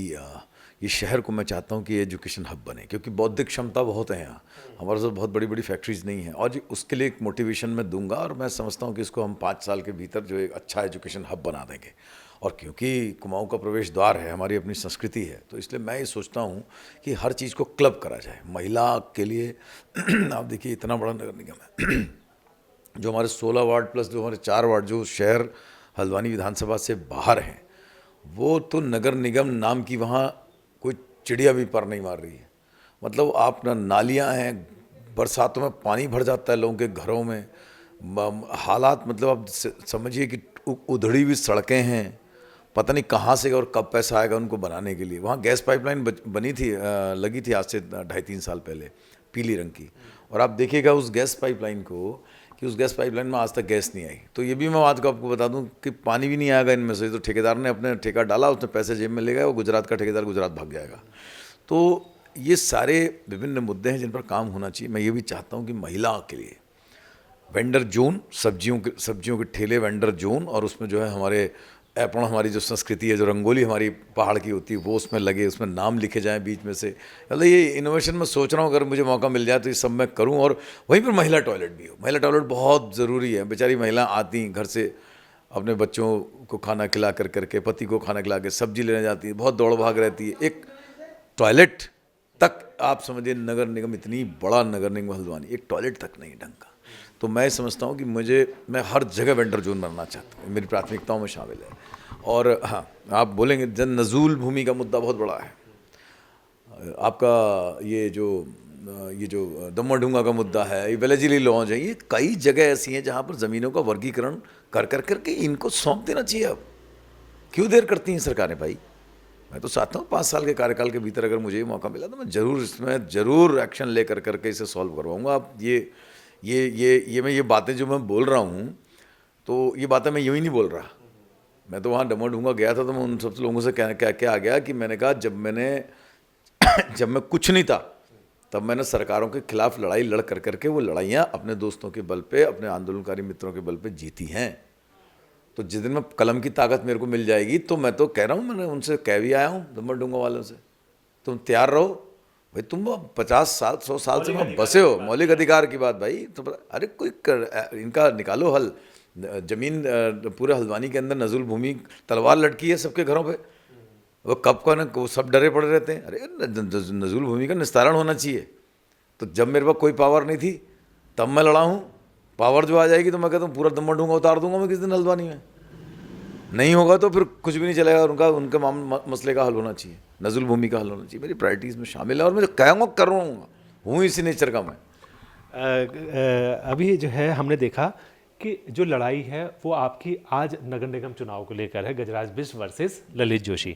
ये शहर को मैं चाहता हूँ कि एजुकेशन हब बने, क्योंकि बौद्धिक क्षमता बहुत है यहाँ, हमारे साथ बहुत बड़ी बड़ी फैक्ट्रीज़ नहीं हैं, और उसके लिए एक मोटिवेशन मैं दूंगा और मैं समझता हूँ कि इसको हम 5 साल के भीतर जो एक अच्छा एजुकेशन हब बना देंगे। और क्योंकि कुमाऊँ का प्रवेश द्वार है, हमारी अपनी संस्कृति है, तो इसलिए मैं ये सोचता हूँ कि हर चीज़ को क्लब करा जाए महिला के लिए। आप देखिए इतना बड़ा नगर निगम है जो हमारे 16 वार्ड प्लस जो हमारे 4 वार्ड जो शहर हल्द्वानी विधानसभा से बाहर हैं, वो तो नगर निगम नाम की वहाँ कोई चिड़िया भी पर नहीं मार रही है। मतलब आप ना, नालियाँ हैं, बरसातों में पानी भर जाता है लोगों के घरों में, हालात मतलब आप समझिए कि उधड़ी हुई सड़कें हैं, पता नहीं कहाँ से और कब पैसा आएगा उनको बनाने के लिए। वहाँ गैस पाइपलाइन बनी थी, लगी थी आज से 2.5-3 साल पहले, पीली रंग की, और आप देखिएगा उस गैस पाइपलाइन को कि उस गैस पाइपलाइन में आज तक गैस नहीं आई। तो ये भी मैं आज को आपको बता दूं कि पानी भी नहीं आएगा इनमें से। तो ठेकेदार ने अपने ठेका डाला, उसने पैसे जेब में ले गया, वो गुजरात का ठेकेदार गुजरात भाग जाएगा। तो ये सारे विभिन्न मुद्दे हैं जिन पर काम होना चाहिए। मैं ये भी चाहता हूँ कि महिला के लिए वेंडर जोन, सब्जियों के ठेले वेंडर जोन, और उसमें जो है हमारे एप्रोन, हमारी जो संस्कृति है, जो रंगोली हमारी पहाड़ की होती है, वो उसमें लगे, उसमें नाम लिखे जाएं बीच में से। मतलब ये इनोवेशन मैं सोच रहा हूँ, अगर मुझे मौका मिल जाए तो ये सब मैं करूँ। और वहीं पर महिला टॉयलेट भी हो। महिला टॉयलेट बहुत ज़रूरी है। बेचारी महिला आती घर से अपने बच्चों को खाना खिला करके, पति को खाना खिला के सब्जी लेने जाती है, बहुत दौड़ भाग रहती है। एक टॉयलेट तक आप समझिए, नगर निगम इतनी बड़ा नगर निगम हल्द्वानी, एक टॉयलेट तक नहीं ढंग का। तो मैं समझता हूँ कि मैं हर जगह वेंडर जोन बनना चाहता हूँ, मेरी प्राथमिकताओं में शामिल है। और हाँ, आप बोलेंगे जन नजूल भूमि का मुद्दा बहुत बड़ा है। आपका ये जो ये जो दम्मा का मुद्दा है, ये वेलेजली लॉन्च है, ये कई जगह ऐसी हैं जहाँ पर ज़मीनों का वर्गीकरण कर कर करके इनको सौंप देना चाहिए। अब क्यों देर करती हैं सरकारें भाई? मैं तो चाहता हूँ 5 साल के कार्यकाल के भीतर अगर मुझे ये मौका मिला तो मैं ज़रूर एक्शन ले कर करके इसे सॉल्व करवाऊँगा। अब ये बातें जो मैं बोल रहा हूँ, तो ये बातें मैं यूँ ही नहीं बोल रहा। मैं तो वहाँ डम्मा गया था, तो मैं उन सब लोगों से क्या आ गया कि मैंने कहा जब मैं कुछ नहीं था तब मैंने सरकारों के खिलाफ लड़ाई लड़ कर करके वो लड़ाइयाँ अपने दोस्तों के बल पे, अपने आंदोलनकारी मित्रों के बल पे जीती हैं। तो जिस दिन में कलम की ताकत मेरे को मिल जाएगी तो मैं तो कह रहा हूँ, मैंने उनसे कह भी आया हूँ दम्मा वालों से, तुम तैयार रहो भाई। तुम 50 साल 100 साल से वहाँ बसे हो, मौलिक अधिकार की बात भाई। तो अरे इनका निकालो हल। जमीन पूरे हल्द्वानी के अंदर नजुल भूमि तलवार लटकी है सबके घरों पे, वो कब को ना वो सब डरे पड़े रहते हैं। अरे नजुल भूमि का निस्तारण होना चाहिए। तो जब मेरे पास कोई पावर नहीं थी तब मैं लड़ा हूँ। पावर जो आ जाएगी तो मैं कहता हूँ पूरा दम्मा उतार दूंगा मैं किस दिन हल्द्वानी में। नहीं होगा तो फिर कुछ भी नहीं चलेगा। उनके मसले का हल होना चाहिए, नजुल भूमि का हल होना चाहिए। मेरी प्रायोरिटीज़ में शामिल है और मैं कहूँगा करूँगा, हूँ इसी नेचर का मैं। अभी जो है हमने देखा कि जो लड़ाई है वो आपकी आज नगर निगम चुनाव को लेकर है, गजराज बिष्ट वर्सेस ललित जोशी।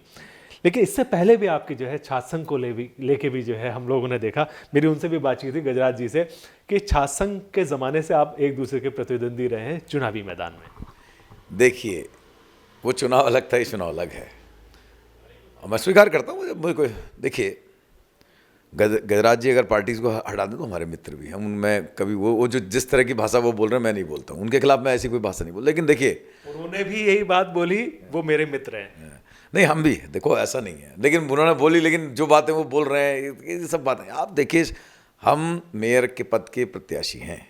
लेकिन इससे पहले भी आपकी जो है छात्र संघ को लेके भी जो है हम लोगों ने देखा, मेरी उनसे भी बातचीत थी गजराज जी से, कि छात्र संघ के ज़माने से आप एक दूसरे के प्रतिद्वंदी रहे हैं चुनावी मैदान में। देखिए, वो चुनाव अलग था, ये चुनाव अलग है और मैं स्वीकार करता हूँ। मुझे कोई देखिए, गजराज जी अगर पार्टीज़ को हटा दें तो हमारे मित्र भी हैं। उनमें कभी वो जो जिस तरह की भाषा वो बोल रहे हैं मैं नहीं बोलता हूँ, उनके खिलाफ मैं ऐसी कोई भाषा नहीं बोल। लेकिन देखिए, उन्होंने भी यही बात बोली, वो मेरे मित्र हैं। नहीं, हम भी, देखो ऐसा नहीं है, लेकिन उन्होंने बोली, लेकिन जो बातें वो बोल रहे हैं ये सब बातें आप देखिए। हम मेयर के पद के प्रत्याशी हैं,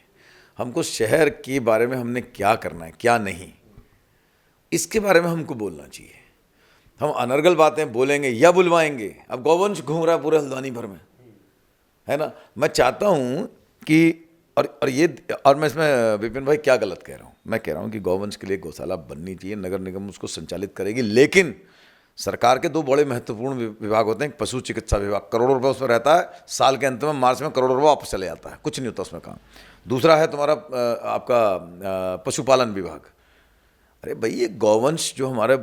हमको शहर के बारे में हमने क्या करना है क्या नहीं, इसके बारे में हमको बोलना चाहिए। हम अनर्गल बातें बोलेंगे या बुलवाएंगे। अब गौवंश घूम रहा है पूरे हल्द्वानी भर में, है ना। मैं चाहता हूँ कि और मैं इसमें विपिन भाई क्या गलत कह रहा हूँ? मैं कह रहा हूँ कि गौवंश के लिए गौशाला बननी चाहिए, नगर निगम उसको संचालित करेगी। लेकिन सरकार के 2 बड़े महत्वपूर्ण विभाग होते हैं। पशु चिकित्सा विभाग, करोड़ों रुपये उसमें रहता है, साल के अंत में मार्च में करोड़ों रुपये वापस चले जाता है, कुछ नहीं होता उसमें काम। दूसरा है तुम्हारा आपका पशुपालन विभाग। अरे भाई, ये गौवंश जो हमारे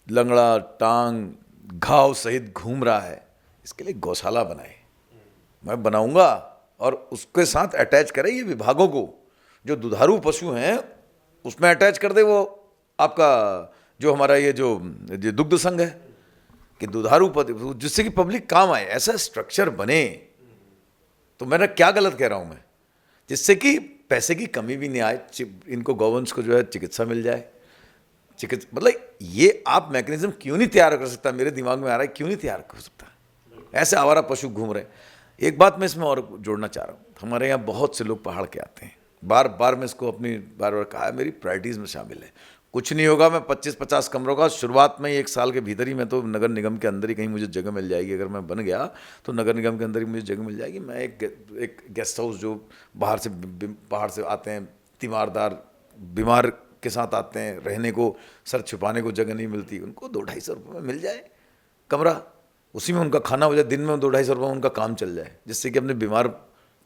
लंगड़ा टांग घाव सहित घूम रहा है, इसके लिए गौशाला बनाए, मैं बनाऊंगा। और उसके साथ अटैच करें ये विभागों को, जो दुधारू पशु हैं उसमें अटैच कर दे वो आपका जो हमारा ये जो दुग्ध संघ है, कि दुधारू जिससे कि पब्लिक काम आए, ऐसा स्ट्रक्चर बने। तो मैंने क्या गलत कह रहा हूँ मैं? जिससे कि पैसे की कमी भी नहीं आए, इनको गौवंश को जो है चिकित्सा मिल जाए। मतलब ये आप मैकेनिज्म क्यों नहीं तैयार कर सकता? मेरे दिमाग में आ रहा है, क्यों नहीं तैयार कर सकता? ऐसे आवारा पशु घूम रहे हैं। एक बात मैं इसमें और जोड़ना चाह रहा हूँ, हमारे यहाँ बहुत से लोग पहाड़ के आते हैं, बार बार मैं इसको अपनी बार कहा है, मेरी प्रायोरिटीज़ में शामिल है। कुछ नहीं होगा, मैं 25-50 कमरों का शुरुआत में 1 साल के भीतर ही, मैं तो नगर निगम के अंदर ही कहीं मुझे जगह मिल जाएगी। अगर मैं बन गया तो नगर निगम के अंदर ही मुझे जगह मिल जाएगी। मैं एक गेस्ट हाउस जो पहाड़ से आते हैं, तीमारदार बीमार के साथ आते हैं, रहने को सर छुपाने को जगह नहीं मिलती, उनको 200-250 रुपये में मिल जाए कमरा, उसी में उनका खाना हो जाए, दिन में 200-250 रुपये में उनका काम चल जाए, जिससे कि अपने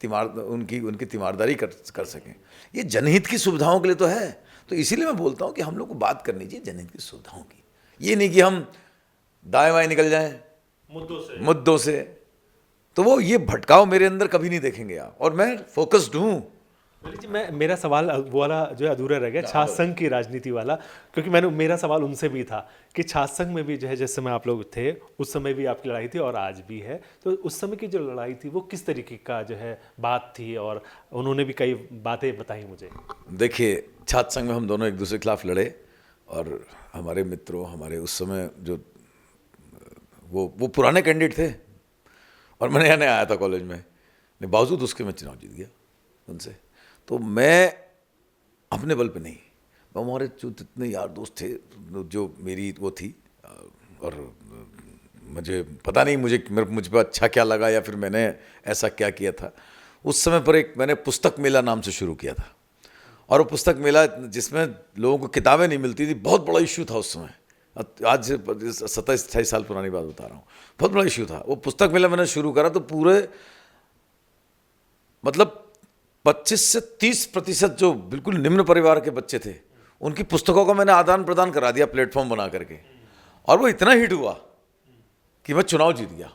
उनकी तीमारदारी कर सकें। ये जनहित की सुविधाओं के लिए तो है। तो इसीलिए मैं बोलता हूँ कि हम लोग को बात करनी चाहिए जनहित की सुविधाओं की, ये नहीं कि हम दाएं बाएं निकल जाएं मुद्दों से। तो वो ये भटकाव मेरे अंदर कभी नहीं देखेंगे आप, और मैं फोकस्ड हूँ। मेरा सवाल वो वाला जो है अधूरा रह गया, छात्र संघ की राजनीति वाला, क्योंकि मेरा सवाल उनसे भी था कि छात्र संघ में भी जो है जिस समय आप लोग थे उस समय भी आपकी लड़ाई थी और आज भी है, तो उस समय की जो लड़ाई थी वो किस तरीके का जो है बात थी, और उन्होंने भी कई बातें बताई मुझे। देखिए, छात्र संघ में हम दोनों एक दूसरे के खिलाफ लड़े, और हमारे मित्रों, हमारे उस समय जो वो पुराने कैंडिडेट थे, और मैंने यहाँ आया था कॉलेज में, बावजूद उसके मैं चुनाव जीत गया उनसे। तो मैं अपने बल पे नहीं, मैं हमारे जो जितने यार दोस्त थे, जो मेरी वो थी, और मुझे पता नहीं मुझ पर अच्छा क्या लगा या फिर मैंने ऐसा क्या किया था। उस समय पर मैंने पुस्तक मेला नाम से शुरू किया था, और वो पुस्तक मेला जिसमें लोगों को किताबें नहीं मिलती थी, बहुत बड़ा इश्यू था उस समय। आज से 27-28 साल पुरानी बात बता रहा हूँ, बहुत बड़ा इश्यू था। वो पुस्तक मेला मैंने शुरू करा तो पूरे मतलब 25 से 30% जो बिल्कुल निम्न परिवार के बच्चे थे, उनकी पुस्तकों का मैंने आदान प्रदान करा दिया प्लेटफॉर्म बना करके, और वो इतना हिट हुआ कि मैं चुनाव जीत गया।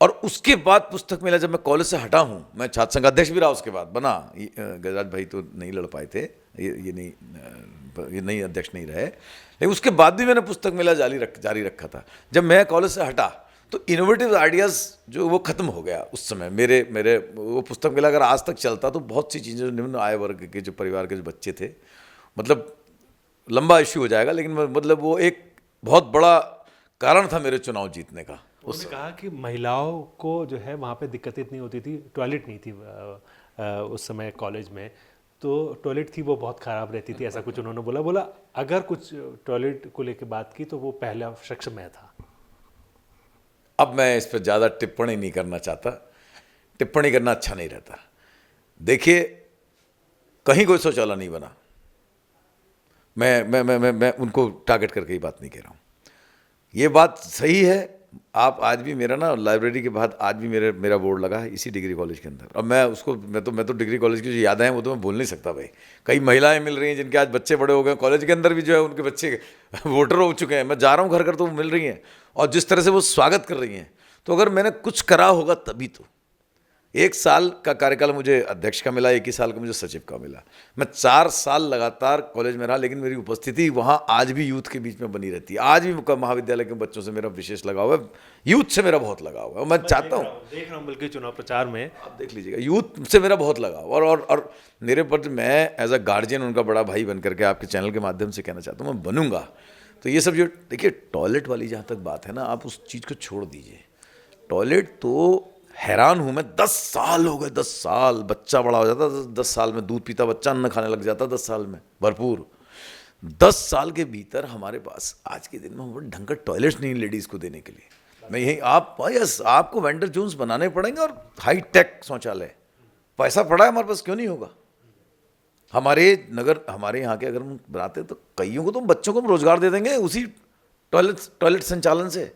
और उसके बाद पुस्तक मेला जब मैं कॉलेज से हटा हूँ, मैं छात्र संघ अध्यक्ष भी रहा, उसके बाद बना, गजराज भाई तो नहीं लड़ पाए थे, ये नहीं अध्यक्ष नहीं रहे, लेकिन उसके बाद भी मैंने पुस्तक मेला जारी रखा था। जब मैं कॉलेज से हटा तो इनोवेटिव आइडियाज़ जो वो ख़त्म हो गया उस समय। मेरे वो पुस्तक मेला अगर आज तक चलता तो बहुत सी चीज़ें, निम्न आय वर्ग के जो परिवार के जो बच्चे थे, मतलब लंबा इश्यू हो जाएगा, लेकिन मतलब वो एक बहुत बड़ा कारण था मेरे चुनाव जीतने का। उसने कहा कि महिलाओं को जो है वहाँ पे दिक्कतें इतनी होती थी, टॉयलेट नहीं थी उस समय कॉलेज में, तो टॉयलेट थी वो बहुत ख़राब रहती थी, ऐसा कुछ उन्होंने बोला अगर कुछ टॉयलेट को लेकर बात की तो वो पहला शख्स मैं था। अब मैं इस पर ज़्यादा टिप्पणी नहीं करना चाहता, टिप्पणी करना अच्छा नहीं रहता। देखिए, कहीं कोई शौचालय नहीं बना, मैं उनको टारगेट करके ही बात नहीं कह रहा हूँ, ये बात सही है। आप आज भी मेरा ना लाइब्रेरी के बाद आज भी मेरा बोर्ड लगा है इसी डिग्री कॉलेज के अंदर। अब मैं तो डिग्री कॉलेज की जो यादें हैं वो तो मैं भूल नहीं सकता भाई। कई महिलाएं मिल रही हैं जिनके आज बच्चे बड़े हो गए, कॉलेज के अंदर भी जो है उनके बच्चे वोटर हो चुके हैं, मैं जा रहा हूँ घर घर तो वो मिल रही हैं, और जिस तरह से वो स्वागत कर रही हैं, तो अगर मैंने कुछ करा होगा तभी तो। 1 साल का कार्यकाल मुझे अध्यक्ष का मिला, 1 ही साल का मुझे सचिव का मिला। मैं 4 साल लगातार कॉलेज में रहा, लेकिन मेरी उपस्थिति वहाँ आज भी यूथ के बीच में बनी रहती है। आज भी महाविद्यालय के बच्चों से मेरा विशेष लगाव है, यूथ से मेरा बहुत लगाव है। मैं चाहता हूँ, देख रहा हूँ बल्कि चुनाव प्रचार में आप देख लीजिएगा, यूथ से मेरा बहुत लगाव। और मेरे पर मैं एज अ गार्जियन उनका बड़ा भाई बन करके आपके चैनल के माध्यम से कहना चाहता हूँ, मैं बनूंगा। तो ये सब जो देखिए, टॉयलेट वाली जहाँ तक बात है ना, आप उस चीज़ को छोड़ दीजिए। टॉयलेट तो हैरान हूँ मैं, 10 साल हो गए, 10 साल, बच्चा बड़ा हो जाता, 10 साल में दूध पीता बच्चा अन्न खाने लग जाता, 10 साल में भरपूर। 10 साल के भीतर हमारे पास आज के दिन में ढंग का टॉयलेट्स नहीं लेडीज़ को देने के लिए। मैं यही आपको वेंडर जोन्स बनाने पड़ेंगे और हाई टेक शौचालय, पैसा पड़ा है हमारे पास, क्यों नहीं होगा। हमारे यहाँ के अगर हम बनाते तो कईयों को तो बच्चों को रोजगार दे देंगे उसी टॉयलेट संचालन से।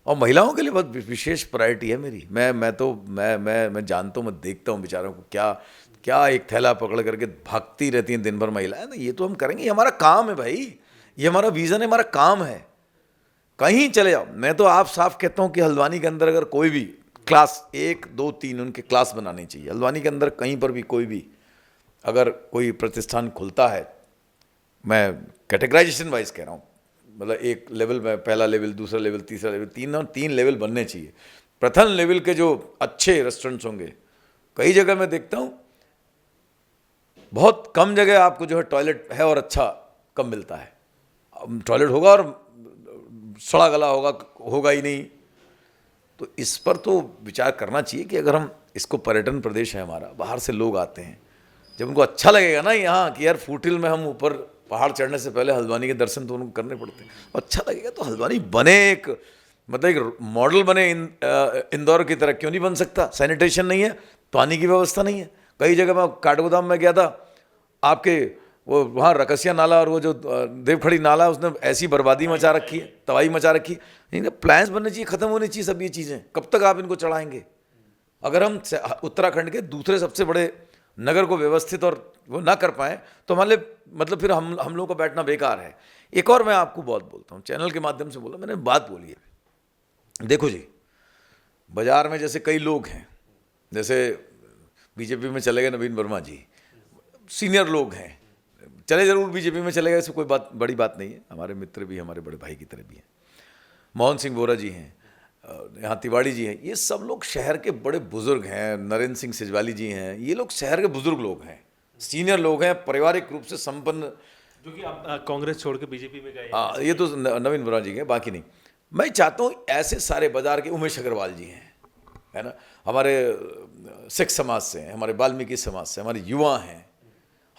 और महिलाओं के लिए बहुत विशेष प्रायोरिटी है मेरी। मैं जानता हूँ, मैं देखता हूँ बेचारों को, क्या एक थैला पकड़ करके भागती रहती हैं दिन भर महिलाएं। ना, ये तो हम करेंगे, ये हमारा काम है भाई, ये हमारा विजन है, हमारा काम है। कहीं चले जाओ, मैं तो आप साफ कहता हूँ कि हल्द्वानी के अंदर अगर कोई भी क्लास 1, 2, 3 उनके क्लास बनाने चाहिए। हल्द्वानी के अंदर कहीं पर भी कोई भी अगर कोई प्रतिष्ठान खुलता है, मैं कैटेगराइजेशन वाइज कह रहा हूँ, मतलब एक लेवल में, पहला लेवल, दूसरा लेवल, तीसरा लेवल, 3 लेवल बनने चाहिए। प्रथम लेवल के जो अच्छे रेस्टोरेंट्स होंगे, कई जगह मैं देखता हूँ बहुत कम जगह आपको जो है टॉयलेट है और अच्छा कम मिलता है। टॉयलेट होगा और सड़ा गला होगा ही नहीं। तो इस पर तो विचार करना चाहिए कि अगर हम इसको, पर्यटन प्रदेश है हमारा, बाहर से लोग आते हैं, जब उनको अच्छा लगेगा ना यहाँ कि यार फूटिल में हम ऊपर पहाड़ चढ़ने से पहले हल्द्वानी के दर्शन तो उनको करने पड़ते हैं, अच्छा लगेगा तो हल्द्वानी बने एक, मतलब एक मॉडल बने इंदौर की तरह। क्यों नहीं बन सकता? सैनिटेशन नहीं है, पानी की व्यवस्था नहीं है। कई जगह मैं काठगोदाम में गया था, आपके वो वहाँ रकसिया नाला और वो जो देवखड़ी नाला, उसने ऐसी बर्बादी मचा रखी है, तबाही मचा रखी है। प्लान्स बनने चाहिए, ख़त्म होनी चाहिए सब ये चीज़ें। कब तक आप इनको चढ़ाएंगे? अगर हम उत्तराखंड के दूसरे सबसे बड़े नगर को व्यवस्थित और वो ना कर पाएँ तो हमारे मतलब फिर हम लोगों का बैठना बेकार है। एक और मैं आपको बहुत बोलता हूँ, चैनल के माध्यम से बोला, मैंने बात बोली है। देखो जी, बाजार में जैसे कई लोग हैं, जैसे बीजेपी में चले गए नवीन वर्मा जी, सीनियर लोग हैं, चले ज़रूर बीजेपी में चले गए, इससे कोई बड़ी बात नहीं है, हमारे मित्र भी, हमारे बड़े भाई की तरह भी हैं। मोहन सिंह बोरा जी हैं, यहाँ तिवाड़ी जी हैं, ये सब लोग शहर के बड़े बुजुर्ग हैं। नरेंद्र सिंह सिजवाली जी हैं, ये लोग शहर के बुजुर्ग लोग हैं, सीनियर लोग हैं, पारिवारिक रूप से संपन्न, जो कि आप कांग्रेस छोड़ के बीजेपी में गए। हाँ, ये तो नवीन बोरा जी हैं, बाकी नहीं। मैं चाहता हूँ ऐसे सारे बाजार के, उमेश अग्रवाल जी हैं, है ना, हमारे सिख समाज से हैं, हमारे वाल्मीकि समाज से, हमारे युवा हैं,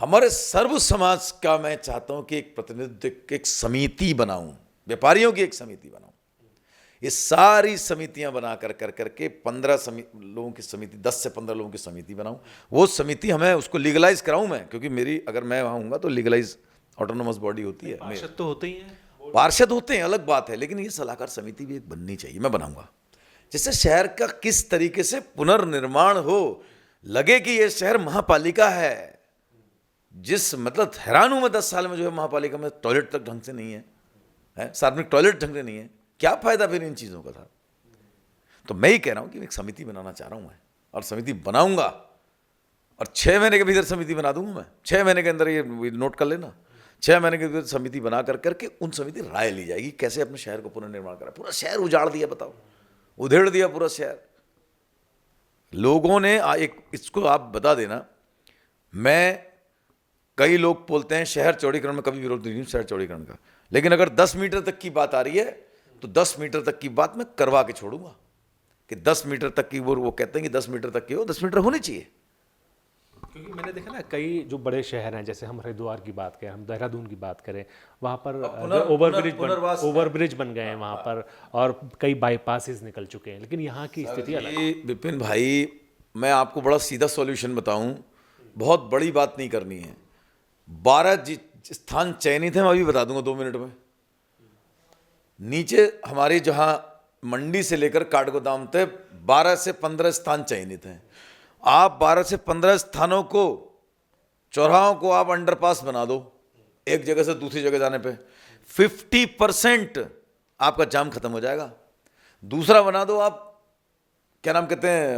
हमारे सर्व समाज का मैं चाहता हूँ कि एक प्रतिनिधित्व, एक समिति बनाऊँ, व्यापारियों की एक समिति बनाऊँ। ये सारी समितियां बना करके 15 लोगों की समिति, 10 से 15 लोगों की समिति बनाऊं। वो समिति हमें उसको लीगलाइज कराऊं मैं, क्योंकि मेरी, अगर मैं वहाँ हूँगा तो लीगलाइज ऑटोनोमस बॉडी होती है। पार्षद तो होते ही हैं, पार्षद होते हैं, अलग बात है, लेकिन ये सलाहकार समिति भी एक बननी चाहिए, मैं बनाऊंगा। जिससे शहर का किस तरीके से पुनर्निर्माण हो, लगे कि ये शहर महापालिका है। जिस मतलब हैरान हूं मैं 10 साल में जो है महापालिका में टॉयलेट तक ढंग से नहीं है, सार्वजनिक टॉयलेट ढंग से नहीं है। क्या फायदा फिर इन चीज़ों का था? तो मैं ही कह रहा हूं कि एक समिति बनाना चाह रहा हूं मैं, और समिति बनाऊंगा, और 6 महीने के भीतर समिति बना दूंगा मैं। 6 महीने के अंदर, ये नोट कर लेना, 6 महीने के भीतर समिति बना करके उन समिति राय ली जाएगी कैसे अपने शहर को पुनर्निर्माण करा। पूरा शहर उजाड़ दिया, बताओ, उधेड़ दिया पूरा शहर लोगों ने। एक इसको आप बता देना, मैं, कई लोग बोलते हैं शहर चौड़ीकरण में कभी विरोध नहीं हूं शहर चौड़ीकरण का, लेकिन अगर 10 मीटर तक की बात आ रही है तो 10 मीटर तक की बात मैं करवा के छोड़ूंगा कि 10 मीटर तक की, वो कहते हैं कि 10 मीटर तक की हो, 10 मीटर होनी चाहिए। क्योंकि मैंने देखा ना, कई जो बड़े शहर हैं, जैसे हम हरिद्वार की बात करें, हम देहरादून की बात करें, वहाँ पर ओवरब्रिज बन गए हैं वहाँ पर, और कई बाईपासेस निकल चुके हैं, लेकिन यहाँ की स्थिति अलग है। विपिन भाई, मैं आपको बड़ा सीधा सॉल्यूशन बताऊं, बहुत बड़ी बात नहीं करनी है। 12 स्थान चयनित हैं, मैं अभी बता दूंगा 2 मिनट में। नीचे हमारे जहाँ मंडी से लेकर काठगोदाम तक 12 से 15 स्थान चयनित हैं। आप 12 से 15 स्थानों को, चौराहों को आप अंडरपास बना दो, एक जगह से दूसरी जगह जाने पे 50% आपका जाम खत्म हो जाएगा। दूसरा बना दो आप, क्या नाम कहते हैं,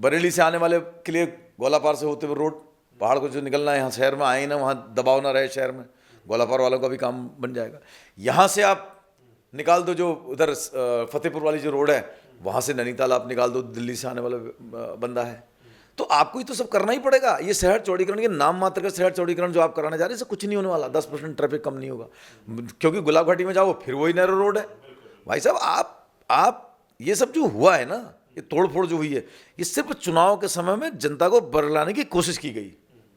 बरेली से आने वाले के लिए गोलापार से होते हुए रोड, पहाड़ को जो निकलना है यहाँ शहर में आए ना, वहाँ दबाव ना रहे शहर में, गोलापार वालों का भी काम बन जाएगा। यहाँ से आप निकाल दो जो उधर फतेहपुर वाली जो रोड है, वहाँ से नैनीताल आप निकाल दो, दिल्ली से आने वाला बंदा है। तो आपको ही तो सब करना ही पड़ेगा। ये शहर चौड़ीकरण के नाम मात्र का शहर चौड़ीकरण जो आप कराने जा रहे हैं, इससे कुछ नहीं होने वाला। 10% ट्रैफिक कम नहीं होगा, क्योंकि गुलाब घाटी में जाओ फिर वही नैरो रोड है। भाई साहब, आप ये सब जो हुआ है ना, ये तोड़फोड़ जो हुई है, ये सिर्फ चुनाव के समय में जनता को बरलाने की कोशिश की गई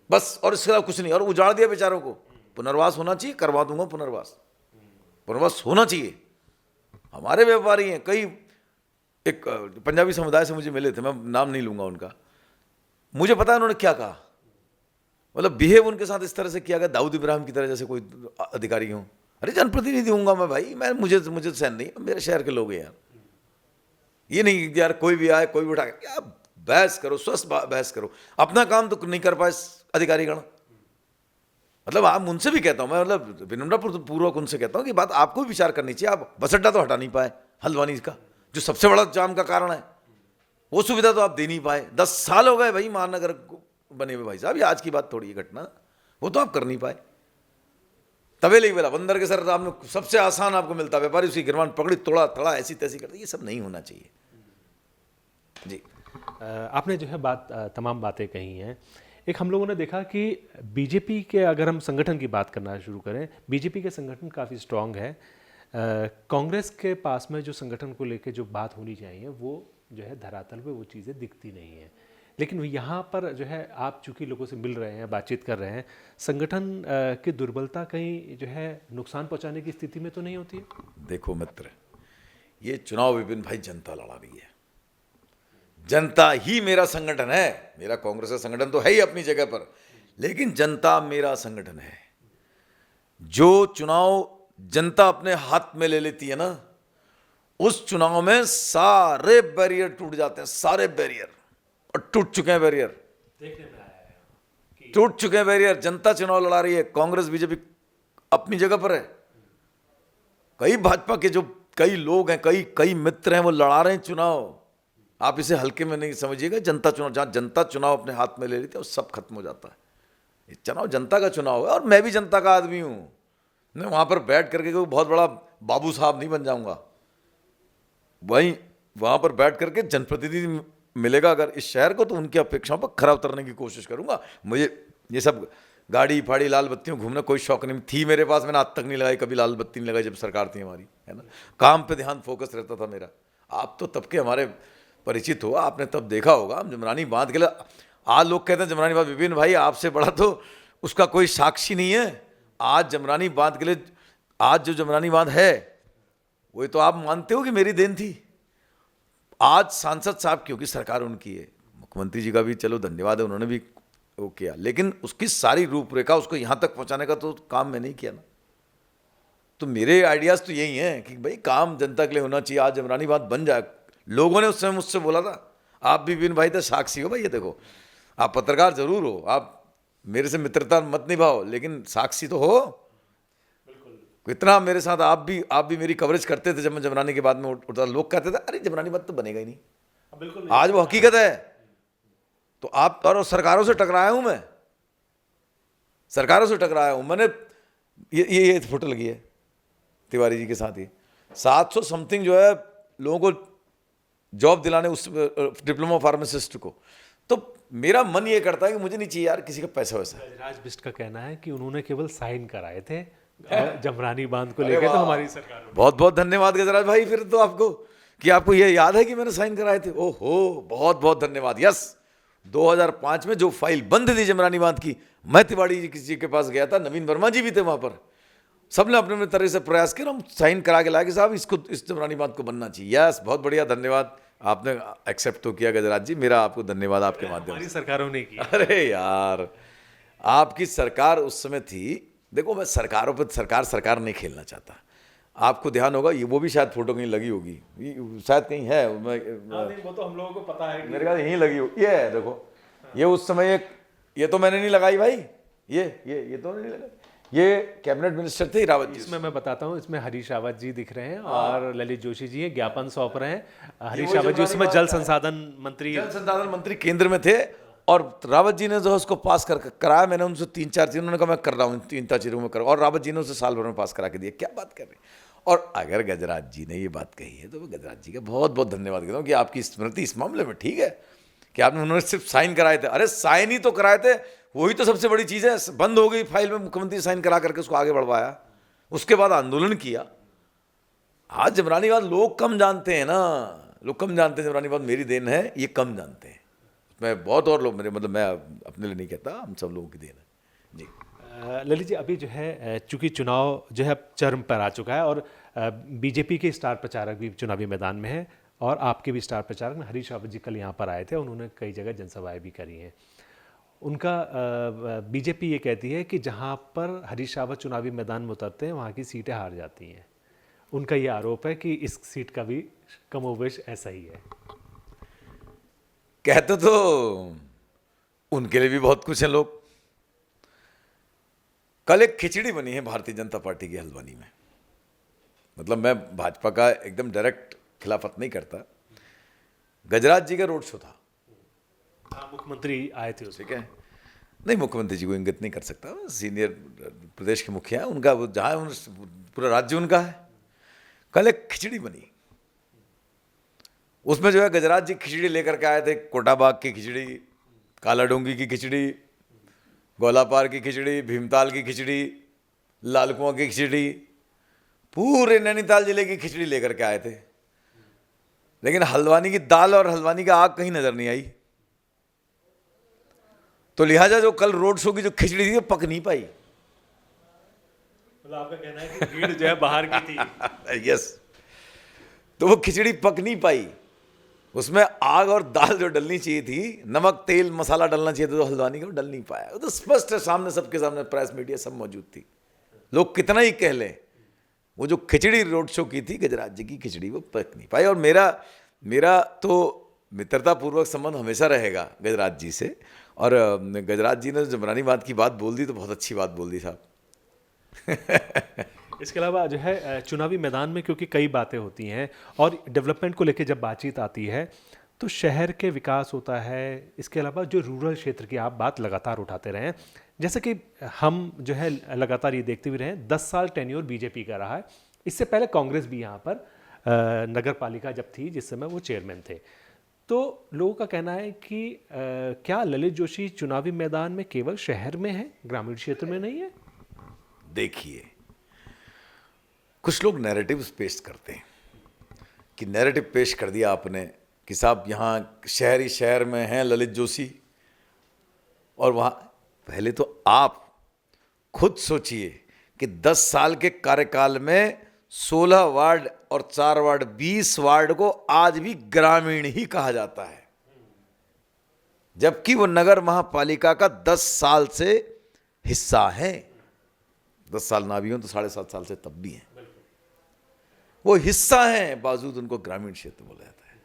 बस, और इसके अलावा कुछ नहीं। और उजाड़ दिया बेचारों को। पुनर्वास होना चाहिए, करवा दूंगा पुनर्वास होना चाहिए। हमारे व्यापारी हैं कई, एक पंजाबी समुदाय से मुझे मिले थे, मैं नाम नहीं लूंगा उनका, मुझे पता है उन्होंने क्या कहा। मतलब बिहेव उनके साथ इस तरह से किया गया, दाऊद इब्राहिम की तरह, जैसे कोई अधिकारी हो। अरे जनप्रतिनिधि हूंगा मैं भाई, मैं मुझे सहन नहीं, मेरे शहर के लोग हैं यार। ये नहीं यार कोई भी आए कोई भी उठा के, आप बहस करो, स्वस्थ बहस करो। अपना काम तो नहीं कर पाए अधिकारीगण। मतलब आप उनसे भी कहता हूं मैं, मतलब विनम्रपूर्वक उनसे कहता हूं कि बात आपको भी विचार करनी चाहिए। आप बस अड्डा तो हटा नहीं पाए हल्द्वानी का, जो सबसे बड़ा जाम का कारण है, वो सुविधा तो आप दे नहीं पाए। 10 साल हो गए भाई महानगर बने हुए भाई साहब, ये आज की बात थोड़ी है घटना, वो तो आप कर नहीं पाए। तबेले ही बोला बंदर के सर आपने सबसे आसान आपको मिलता, व्यापारी उसकी गिरवान पकड़ी, तोड़ा तड़ा, ऐसी तैसी करती। ये सब नहीं होना चाहिए जी। आपने जो है तमाम बातें कही हैं। एक हम लोगों ने देखा कि बीजेपी के, अगर हम संगठन की बात करना शुरू करें, बीजेपी के संगठन काफ़ी स्ट्रांग है। कांग्रेस के पास में जो संगठन को लेकर जो बात होनी चाहिए, वो जो है धरातल पे वो चीज़ें दिखती नहीं हैं। लेकिन यहाँ पर जो है, आप चूंकि लोगों से मिल रहे हैं, बातचीत कर रहे हैं, संगठन की दुर्बलता कहीं जो है नुकसान पहुँचाने की स्थिति में तो नहीं होती है? देखो मित्र, ये चुनाव विपिन भाई जनता लड़ा रही है। जनता ही मेरा संगठन है। मेरा कांग्रेस का संगठन तो है ही अपनी जगह पर, लेकिन जनता मेरा संगठन है। जो चुनाव जनता अपने हाथ में ले लेती है ना, उस चुनाव में सारे बैरियर टूट जाते हैं, सारे बैरियर, और टूट चुके हैं बैरियर, टूट चुके हैं बैरियर। जनता चुनाव लड़ा रही है। कांग्रेस बीजेपी अपनी जगह पर है। कई भाजपा के जो कई लोग हैं, कई मित्र हैं, वो लड़ा रहे हैं चुनाव। आप इसे हल्के में नहीं समझिएगा। जनता चुनाव, जहाँ जनता चुनाव अपने हाथ में ले लेती है, वो सब खत्म हो जाता है। ये चुनाव जनता का चुनाव है, और मैं भी जनता का आदमी हूँ। मैं वहाँ पर बैठ करके कोई बहुत बड़ा बाबू साहब नहीं बन जाऊँगा। वहाँ पर बैठ करके जनप्रतिनिधि मिलेगा अगर इस शहर को, तो उनकी अपेक्षाओं पर खरा उतरने की कोशिश करूँगा। मुझे ये सब गाड़ी फाड़ी लाल बत्तियों घूमना कोई शौक नहीं थी मेरे पास। मैंने आज तक नहीं लगाई, कभी लाल बत्ती नहीं लगाई जब सरकार थी हमारी, है ना। काम पे ध्यान फोकस रहता था मेरा। आप तो तब के हमारे परिचित हो, आपने तब देखा होगा। हम जमरानी बांध के लिए, आज लोग कहते हैं जमरानी बांध, विपिन भाई आपसे बड़ा तो उसका कोई साक्षी नहीं है। आज जमरानी बांध के लिए, आज जो जमरानी बांध है, वही तो आप मानते हो कि मेरी देन थी। आज सांसद साहब, क्योंकि सरकार उनकी है, मुख्यमंत्री जी का भी चलो धन्यवाद है, उन्होंने भी वो किया, लेकिन उसकी सारी रूपरेखा, उसको यहाँ तक पहुँचाने का तो काम मैं नहीं किया ना। तो मेरे आइडियाज़ तो यही हैं कि भाई काम जनता के लिए होना चाहिए। आज जमरानी बात बन जाए। लोगों ने उस समय मुझसे बोला था, आप भी विपिन भाई थे, साक्षी हो भाई, ये देखो आप पत्रकार जरूर हो, आप मेरे से मित्रता मत निभाओ, लेकिन साक्षी तो हो। इतना मेरे साथ आप भी मेरी कवरेज करते थे जब मैं जमरानी के बाद में उठता। लोग कहते थे अरे जमरानी बात तो बनेगा ही नहीं। बिल्कुल आज वो हकीकत है। तो आप और सरकारों से टकराया हूं मैं, सरकारों से टकराया हूं मैंने। ये फोटो लगी है तिवारी जी के साथ, ही 700 समथिंग जो है लोगों को जॉब दिलाने, उस डिप्लोमा फार्मासिस्ट को। तो मेरा मन ये करता है कि मुझे नहीं चाहिए यार किसी का पैसा वैसा। राज बिष्ट का कहना है कि उन्होंने केवल साइन कराए थे जमरानी बांध को लेकर, तो हमारी सरकार। बहुत बहुत धन्यवाद गजराज भाई, फिर तो आपको कि आपको ये याद है कि मैंने साइन कराए थे। ओहो, बहुत बहुत धन्यवाद। यस, 2005 में जो फाइल बंद थी जमरानी बांध की, मैं तिवारी जी किसी के पास गया था, नवीन वर्मा जी भी थे वहां पर, सबने अपने अपने तरह से प्रयास किया, हम साइन करा के लाए कि साहब इसको, इस जमरानी बांध को बनना चाहिए। यस, बहुत बढ़िया, धन्यवाद। आपने एक्सेप्ट तो किया गजराज जी, मेरा आपको धन्यवाद आपके माध्यम हमारी से। सरकारों ने की। अरे यार, आपकी सरकार उस समय थी। देखो मैं सरकारों पर सरकार नहीं खेलना चाहता। आपको ध्यान होगा, ये वो भी शायद फोटो कहीं लगी होगी, शायद कहीं है, वो तो हम लोगों को पता है। मेरे ख्याल यहीं लगी होगी। ये है देखो, ये उस समय ये तो मैंने नहीं लगाई भाई, ये तो नहीं लगाई। ये कैबिनेट मिनिस्टर थे रावत जी। इसमें मैं बताता हूँ, इसमें हरीश रावत जी दिख रहे हैं और ललित जोशी जी हैं, ज्ञापन सौंप रहे हैं। हरीश रावत जी उसमें जल संसाधन मंत्री केंद्र में थे, और रावत जी ने जो उसको पास कराया। मैंने उनसे 3-4 चीज़, उन्होंने कहा मैं कर रहा हूँ 3-4 चीज़ों में कर, और रावत जी ने उसे साल भर में पास करा के दिया। क्या बात कर रहे हैं। और अगर गजराज जी ने ये बात कही है तो मैं गजराज जी का बहुत बहुत धन्यवाद करता हूँ कि आपकी स्मृति इस मामले में ठीक है कि आपने, उन्होंने सिर्फ साइन कराए थे। अरे साइन ही तो कराए थे, वही तो सबसे बड़ी चीज़ है। बंद हो गई फाइल में, मुख्यमंत्री साइन करा करके उसको आगे बढ़वाया, उसके बाद आंदोलन किया। आज जमरानी बात लोग कम जानते हैं ना, लोग कम जानते हैं। जमरानी बात मेरी देन है, ये कम जानते हैं। मैं बहुत और लोग मेरे, मतलब मैं अपने लिए नहीं कहता, हम सब लोगों की देन है जी। ललित जी, अभी जो है चूंकि चुनाव जो है चरम पर आ चुका है और बीजेपी के स्टार प्रचारक भी चुनावी मैदान में हैं और आपके भी स्टार प्रचारक हरीश रावत जी कल यहाँ पर आए थे, उन्होंने कई जगह जनसभाएं भी करी हैं। उनका बीजेपी ये कहती है कि जहाँ पर हरीश रावत चुनावी मैदान में उतरते हैं वहाँ की सीटें हार जाती हैं। उनका ये आरोप है कि इस सीट का भी कमोबेश ऐसा ही है। कहते तो उनके लिए भी बहुत कुछ है लोग। कल एक खिचड़ी बनी है भारतीय जनता पार्टी की हल्द्वानी में। मतलब मैं भाजपा का एकदम डायरेक्ट खिलाफत नहीं करता। गजराज जी का रोड शो था, मुख्यमंत्री आए थे उसमें। ठीक है, नहीं मुख्यमंत्री जी को इंगित नहीं कर सकता, सीनियर प्रदेश के मुखिया हैं, उनका वो जहाँ पूरा राज्य उनका है। कल एक खिचड़ी बनी, उसमें जो है गजराज जी खिचड़ी लेकर के आए थे। कोटाबाग की खिचड़ी, काला डोंगी की खिचड़ी, गोलापार की खिचड़ी, भीमताल की खिचड़ी, लाल कुआं की खिचड़ी, पूरे नैनीताल जिले की खिचड़ी लेकर के आए थे। लेकिन हल्द्वानी की दाल और हल्द्वानी का आग कहीं नजर नहीं आई। तो लिहाजा जो कल रोड शो की जो खिचड़ी थी वो पक नहीं पाई। मतलब आपका कहना है कि भीड़ जो है बाहर की थी। यस, तो वो खिचड़ी पक नहीं पाई। उसमें आग और दाल जो डलनी चाहिए थी, नमक तेल मसाला डलना चाहिए था, तो हल्द्वानी का डल नहीं पाया। वो तो स्पष्ट है, सामने सबके सामने प्रेस मीडिया सब मौजूद थी। लोग कितना ही कह लें, वो जो खिचड़ी रोड शो की थी गजराज जी की खिचड़ी, वो पक नहीं पाई। और मेरा तो मित्रतापूर्वक संबंध हमेशा रहेगा गजराज जी से। और गजराज जी ने जमरानी बात की बात बोल दी तो बहुत अच्छी बात बोल दी साहब। इसके अलावा जो है चुनावी मैदान में क्योंकि कई बातें होती हैं और डेवलपमेंट को लेकर जब बातचीत आती है तो शहर के विकास होता है। इसके अलावा जो रूरल क्षेत्र की आप बात लगातार उठाते रहे हैं, जैसे कि हम जो है लगातार ये देखते हुए रहे हैं 10 साल टेन्योर बीजेपी का रहा है। इससे पहले कांग्रेस भी यहाँ पर नगर पालिका जब थी जिस समय वो चेयरमैन थे। तो लोगों का कहना है कि क्या ललित जोशी चुनावी मैदान में केवल शहर में है, ग्रामीण क्षेत्र में नहीं है? देखिए, कुछ लोग नैरेटिव्स पेश करते हैं कि नैरेटिव पेश कर दिया आपने कि साहब यहाँ शहर में हैं ललित जोशी, और वहाँ पहले तो आप खुद सोचिए कि 10 साल के कार्यकाल में 16 वार्ड और 4 वार्ड 20 वार्ड को आज भी ग्रामीण ही कहा जाता है, जबकि वो नगर महापालिका का 10 साल से हिस्सा है। 10 साल ना भी हो तो 7.5 साल से तब भी हैं। वो हिस्सा हैं, बावजूद उनको ग्रामीण क्षेत्र बोला जाता है।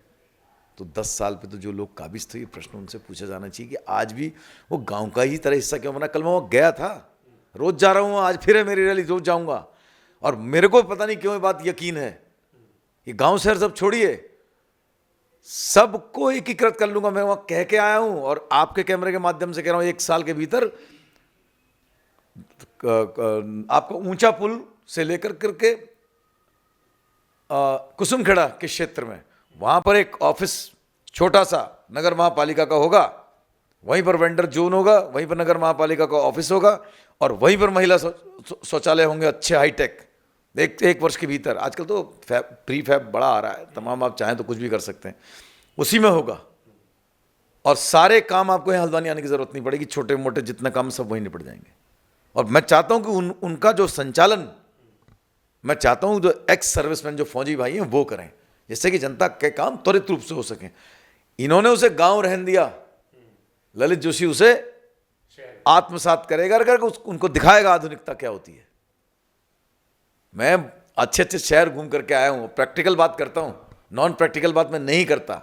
तो 10 साल पे तो जो लोग काबिज थे, ये प्रश्न उनसे पूछा जाना चाहिए कि आज भी वो गांव का ही तरह हिस्सा क्यों बना। कल मैं वहाँ गया था, रोज जा रहा हूँ, आज फिर है मेरी रैली, रोज जाऊँगा। और मेरे को पता नहीं क्यों ये बात यकीन है, ये गाँव शहर सब छोड़िए, सबको एकीकृत कर लूँगा। मैं वहाँ कह के आया हूँ और आपके कैमरे के माध्यम से कह रहा हूँ, 1 साल के भीतर आपको ऊंचा पुल से लेकर करके कुसुमखेड़ा के क्षेत्र में, वहाँ पर एक ऑफिस छोटा सा नगर महापालिका का होगा, वहीं पर वेंडर जोन होगा, वहीं पर नगर महापालिका का ऑफिस होगा, और वहीं पर महिला शौचालय होंगे अच्छे हाईटेक। एक वर्ष के भीतर, आजकल तो प्री फैब बड़ा आ रहा है, तमाम आप चाहें तो कुछ भी कर सकते हैं, उसी में होगा। और सारे काम आपको यहाँ हल्द्वानी आने की ज़रूरत नहीं पड़ेगी, छोटे मोटे जितने काम सब वहीं निपट जाएंगे। और मैं चाहता हूँ कि उनका जो संचालन, मैं चाहता हूँ जो एक्स सर्विसमैन जो फौजी भाई हैं वो करें, जिससे कि जनता के काम त्वरित रूप से हो सकें। इन्होंने उसे गांव रहन दिया, ललित जोशी उसे आत्मसात करेगा, अगर उनको दिखाएगा आधुनिकता क्या होती है। मैं अच्छे अच्छे शहर घूम करके आया हूँ, प्रैक्टिकल बात करता हूँ, नॉन प्रैक्टिकल बात मैं नहीं करता।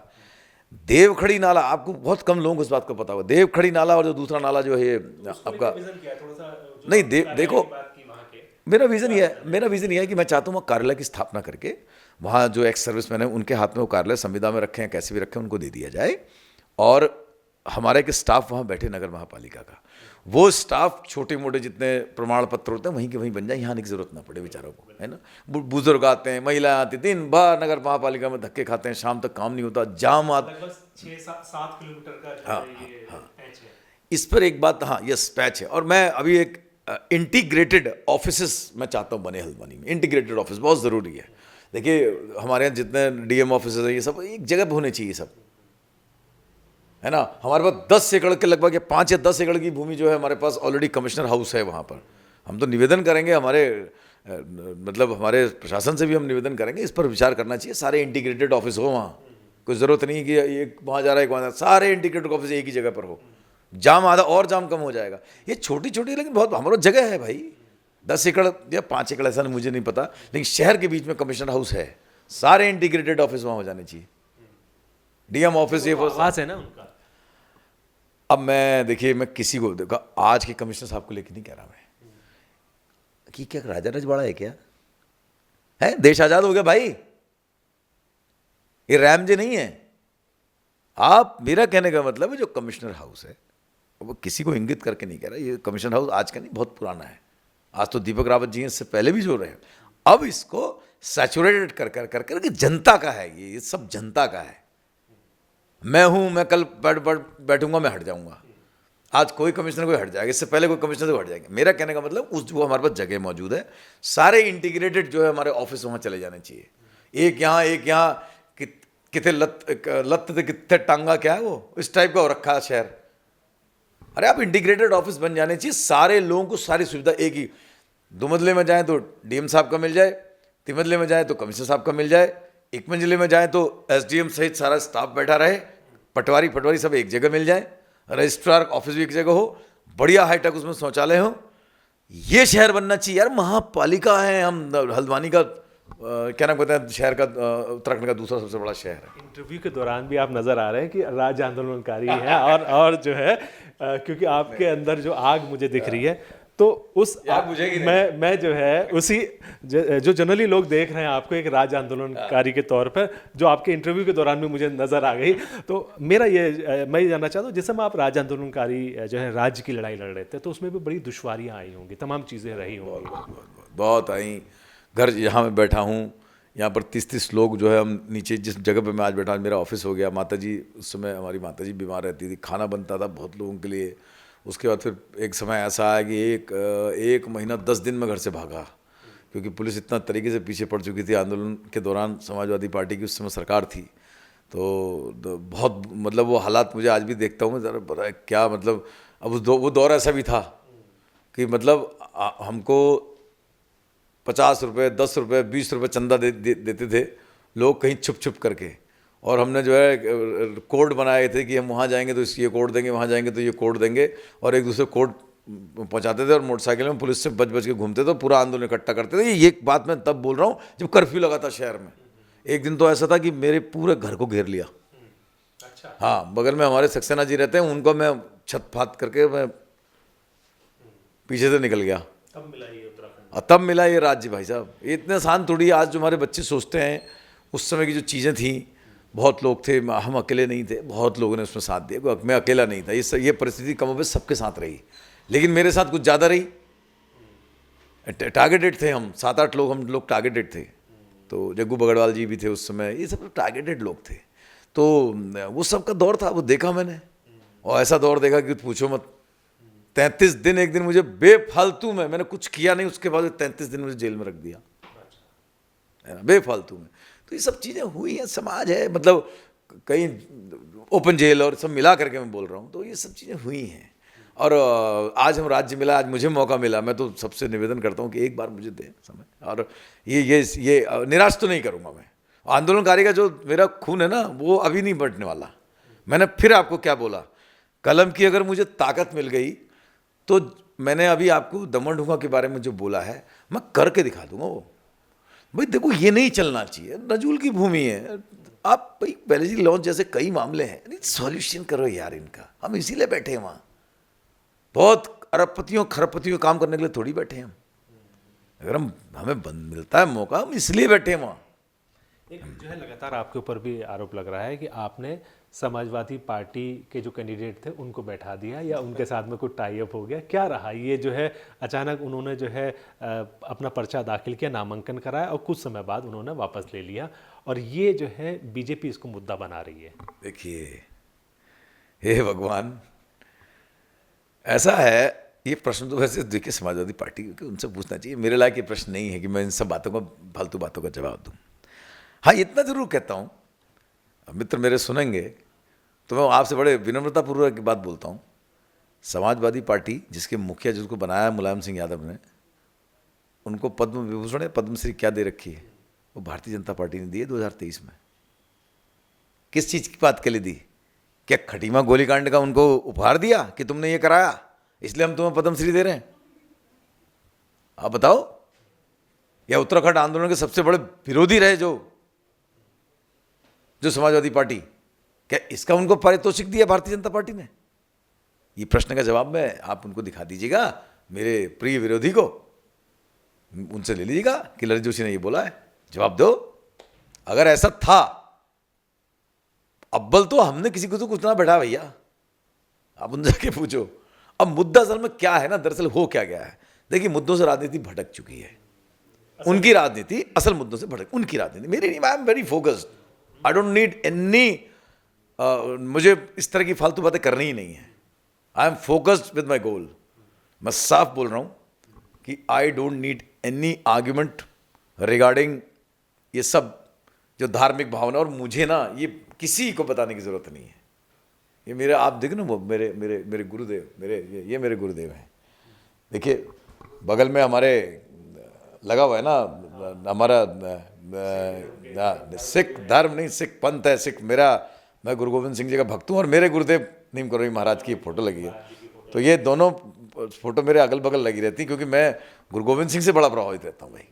देवखड़ी नाला, आपको बहुत कम लोगों को इस बात को पता होगा, देवखड़ी नाला और जो दूसरा नाला जो है आपका, नहीं देखो, मेरा विज़न ये है कि मैं चाहता हूँ वहाँ कार्यालय की स्थापना करके, वहाँ जो एक्स सर्विसमैन है उनके हाथ में वो कार्यालय संविदा में रखें, कैसे भी रखें, उनको दे दिया जाए। और हमारे एक स्टाफ वहाँ बैठे नगर महापालिका का, वो स्टाफ छोटे मोटे जितने प्रमाण पत्र होते हैं वहीं के वहीं बन जाए, यहाँ आने की जरूरत ना पड़े बेचारों को, है ना। बुजुर्ग आते हैं, महिलाएं आती, दिन भर नगर महापालिका में धक्के खाते हैं, शाम तक काम नहीं होता, जाम आता, 6-7 किलोमीटर का पैच है। इस पर एक बात, हाँ यस पैच है। और मैं अभी एक इंटीग्रेटेड ऑफिसेस मैं चाहता हूँ बने हल्द्वानी में। इंटीग्रेटेड ऑफिस बहुत ज़रूरी है। देखिए हमारे यहाँ जितने डीएम ऑफिस है ये सब एक जगह पे होने चाहिए सब, है ना। हमारे पास 10 एकड़ के लगभग 5 या 10 एकड़ की भूमि जो है हमारे पास ऑलरेडी कमिश्नर हाउस है वहाँ पर। हम तो निवेदन करेंगे, हमारे मतलब हमारे प्रशासन से भी हम निवेदन करेंगे, इस पर विचार करना चाहिए, सारे इंटीग्रेटेड ऑफिस हो वहाँ। कोई ज़रूरत नहीं कि एक वहाँ जा रहा है एक वहाँ, सारे इंटीग्रेटेड ऑफिस एक ही जगह पर हो, जाम आधा और जाम कम हो जाएगा। ये छोटी छोटी लेकिन बहुत हमारा जगह है भाई, 10 एकड़ या 5 एकड़ ऐसा मुझे नहीं पता, लेकिन शहर के बीच में कमिश्नर हाउस है, सारे इंटीग्रेटेड ऑफिस वहाँ हो जाने चाहिए, डीएम ऑफिस, ये आवाज़ है ना उनका। अब मैं देखिए, मैं किसी को देखा आज के कमिश्नर साहब को लेकर नहीं कह रहा मैं कि क्या राजा रजवाड़ा है, क्या है, देश आजाद हो गया भाई, ये रैम जी नहीं है। आप, मेरा कहने का मतलब है जो कमिश्नर हाउस है वो किसी को इंगित करके नहीं कह रहा, ये कमिश्नर हाउस आज का नहीं, बहुत पुराना है। आज तो दीपक रावत जी इससे पहले भी जो रहे, अब इसको सैचुरेटेड कर कर कर कर के जनता का है, ये सब जनता का है। मैं हूं, मैं कल बैठूंगा, मैं हट जाऊंगा, आज कोई कमिश्नर कोई हट जाएगा, इससे पहले कोई कमिश्नर को हट जाएगा। मेरा कहने का मतलब उस जो हमारे पास जगह मौजूद है, सारे इंटीग्रेटेड जो है हमारे ऑफिस वहाँ चले जाने चाहिए, एक यहाँ कितने लत कितने टांगा, क्या है वो, इस टाइप का हो रखा है शहर। अरे आप इंटीग्रेटेड ऑफिस बन जाने चाहिए, सारे लोगों को सारी सुविधा एक ही, 2 मंजिले में जाए तो डीएम साहब का मिल जाए, 3 मंजिले में जाए तो कमिश्नर साहब का मिल जाए, 1 मंजिले में जाए तो एसडीएम सहित सारा स्टाफ बैठा रहे, पटवारी सब एक जगह मिल जाए, रजिस्ट्रार ऑफिस भी एक जगह हो, बढ़िया हाईटेक उसमें शौचालय हो। ये शहर बनना चाहिए यार, महापालिका है हम, हल्द्वानी का क्या नाम कहते हैं शहर का, उत्तराखंड का दूसरा सबसे बड़ा शहर है। इंटरव्यू के दौरान भी आप नजर आ रहे हैं कि राज्य आंदोलनकारी हैं और जो है क्योंकि आपके अंदर जो आग मुझे दिख रही है, तो उस मैं जो है उसी जो जनरली लोग देख रहे हैं आपको एक राज्य आंदोलनकारी के तौर पर, जो आपके इंटरव्यू के दौरान भी मुझे नजर आ गई। तो मेरा मैं ये जानना चाहता हूँ, जिस समय आप राज्य आंदोलनकारी जो है राज्य की लड़ाई लड़ रहे थे, तो उसमें भी बड़ी दुश्वारियाँ आई होंगी, तमाम चीज़ें रही होंगी। बहुत आई। घर यहाँ मैं बैठा हूँ, यहाँ पर 30-30 लोग जो है, हम नीचे जिस जगह पे मैं आज बैठा, मेरा ऑफिस हो गया। माताजी, उस समय हमारी माताजी बीमार रहती थी, खाना बनता था बहुत लोगों के लिए। उसके बाद फिर एक समय ऐसा आया कि एक महीना 10 दिन में घर से भागा, क्योंकि पुलिस इतना तरीके से पीछे पड़ चुकी थी। आंदोलन के दौरान समाजवादी पार्टी की उस समय सरकार थी, तो बहुत मतलब वो हालात मुझे आज भी देखता हूँ मैं, ज़रा क्या मतलब, अब वो दौर ऐसा भी था कि मतलब हमको 50 रुपये, 10 रुपये, 20 रुपये चंदा देते थे लोग कहीं छुप छुप करके, और हमने जो है कोड बनाए थे कि हम वहाँ जाएंगे तो ये कोड देंगे, वहाँ जाएंगे तो ये कोड देंगे, और एक दूसरे कोड पहुंचाते थे और मोटरसाइकिल में पुलिस से बच बच के घूमते थे, पूरा आंदोलन इकट्ठा करते थे। ये बात मैं तब बोल रहा हूँ जब कर्फ्यू लगा था शहर में। एक दिन तो ऐसा था कि मेरे पूरे घर को घेर लिया। अच्छा। हाँ, बगल में हमारे सक्सेना जी रहते हैं, उनको मैं छत फात करके मैं पीछे से निकल गया। तब मिला ये उत्तराखंड। और तब मिला ये राज्य। भाई साहब, ये इतने आसान थोड़ी आज जो हमारे बच्चे सोचते हैं, उस समय की जो चीज़ें थी, बहुत लोग थे, हम अकेले नहीं थे, बहुत लोगों ने उसमें साथ दिया, मैं अकेला नहीं था। ये परिस्थिति कमोबेश सबके साथ रही, लेकिन मेरे साथ कुछ ज़्यादा रही। टारगेटेड थे हम, 7-8 लोग, हम लोग टारगेटेड थे। तो जग्गू बगड़वाल जी भी थे उस समय, ये सब टारगेटेड लोग थे। तो वो सबका दौर था, वो देखा मैंने, और ऐसा दौर देखा कि पूछो मत। 33 दिन एक दिन मुझे बेफालतू में, मैंने कुछ किया नहीं, उसके बाद 33 दिन मुझे जेल में रख दिया, है ना, बेफालतू में। तो ये सब चीज़ें हुई हैं, समाज है, मतलब कहीं ओपन जेल और सब मिला करके मैं बोल रहा हूँ। तो ये सब चीज़ें हुई हैं, और आज हम राज्य मिला, आज मुझे मौका मिला। मैं तो सबसे निवेदन करता हूँ कि एक बार मुझे दें समय, और ये निराश तो नहीं करूँगा मैं। आंदोलनकारी का जो मेरा खून है ना, वो अभी नहीं बढ़ने वाला। मैंने फिर आपको क्या बोला, कलम की अगर मुझे ताकत मिल गई तो मैंने अभी आपको दमन ढूंगा के बारे में जो बोला है, मैं करके दिखा दूंगा वो। भाई देखो, ये नहीं चलना चाहिए, नजूल की भूमि है। आप भाई पहले लॉन्च जैसे कई मामले हैं, सॉल्यूशन करो यार इनका। हम इसीलिए बैठे हैं वहाँ, बहुत अरबपतियों खरबपतियों काम करने के लिए थोड़ी बैठे हैं हम। अगर हमें मिलता है मौका, हम इसलिए बैठे हैं वहाँ। एक जो है लगातार आपके ऊपर भी आरोप लग रहा है कि आपने समाजवादी पार्टी के जो कैंडिडेट थे उनको बैठा दिया, या उनके साथ में कुछ टाई अप हो गया, क्या रहा ये जो है? अचानक उन्होंने जो है अपना पर्चा दाखिल किया, नामांकन कराया, और कुछ समय बाद उन्होंने वापस ले लिया, और ये जो है बीजेपी इसको मुद्दा बना रही है। देखिए, हे भगवान, ऐसा है, ये प्रश्न तो वैसे देखिए समाजवादी पार्टी के उनसे पूछना चाहिए, मेरे लायक ये प्रश्न नहीं है कि मैं इन सब बातों का, फालतू बातों का जवाब दूं। हाँ, इतना जरूर कहता हूँ, मित्र मेरे सुनेंगे तो मैं आपसे बड़े विनम्रतापूर्वक की बात बोलता हूँ। समाजवादी पार्टी जिसके मुखिया, जिसको बनाया मुलायम सिंह यादव ने, उनको पद्म विभूषण है, पद्मश्री क्या दे रखी है, वो भारतीय जनता पार्टी ने दी है 2023 में। किस चीज़ की बात के लिए दी? क्या खटीमा गोलीकांड का उनको उपहार दिया कि तुमने ये कराया इसलिए हम तुम्हें पद्मश्री दे रहे हैं? आप बताओ। या उत्तराखंड आंदोलन के सबसे बड़े विरोधी रहे जो समाजवादी पार्टी, क्या इसका उनको पारितोषिक दिया भारतीय जनता पार्टी ने? ये प्रश्न का जवाब में आप उनको दिखा दीजिएगा, मेरे प्रिय विरोधी को, उनसे ले लीजिएगा कि ललित जोशी ने ये बोला है, जवाब दो। अगर ऐसा था, अव्वल तो हमने किसी को तो कुछ ना बैठा भैया, आप उनसे जाके पूछो। अब मुद्दा असल में क्या है ना, दरअसल हो क्या गया है, देखिए, मुद्दों से राजनीति भटक चुकी है। उनकी राजनीति असल मुद्दों से भटक, उनकी राजनीति, मेरी नहीं। I am very focused, I don't need any, मुझे इस तरह की फालतू बातें करनी ही नहीं है। I am focused with my goal. मैं साफ बोल रहा हूं कि I don't need any argument regarding ये सब जो धार्मिक भावना, और मुझे ना ये किसी को बताने की जरूरत नहीं है। ये मेरे, आप देखो ना, वो मेरे गुरुदेव, ये मेरे गुरुदेव हैं। देखिए, बगल में हमारे लगा हुआ है ना हमारा सिख धर्म नहीं, सिख पंथ है, सिख मेरा, मैं गुरु गोविंद सिंह जी का भक्त हूँ, और मेरे गुरुदेव नीम करोड़ी महाराज की फोटो लगी है। तो ये दोनों फोटो मेरे अगल बगल लगी रहती, क्योंकि मैं गुरु गोविंद सिंह से बड़ा प्रभावित रहता हूँ भाई।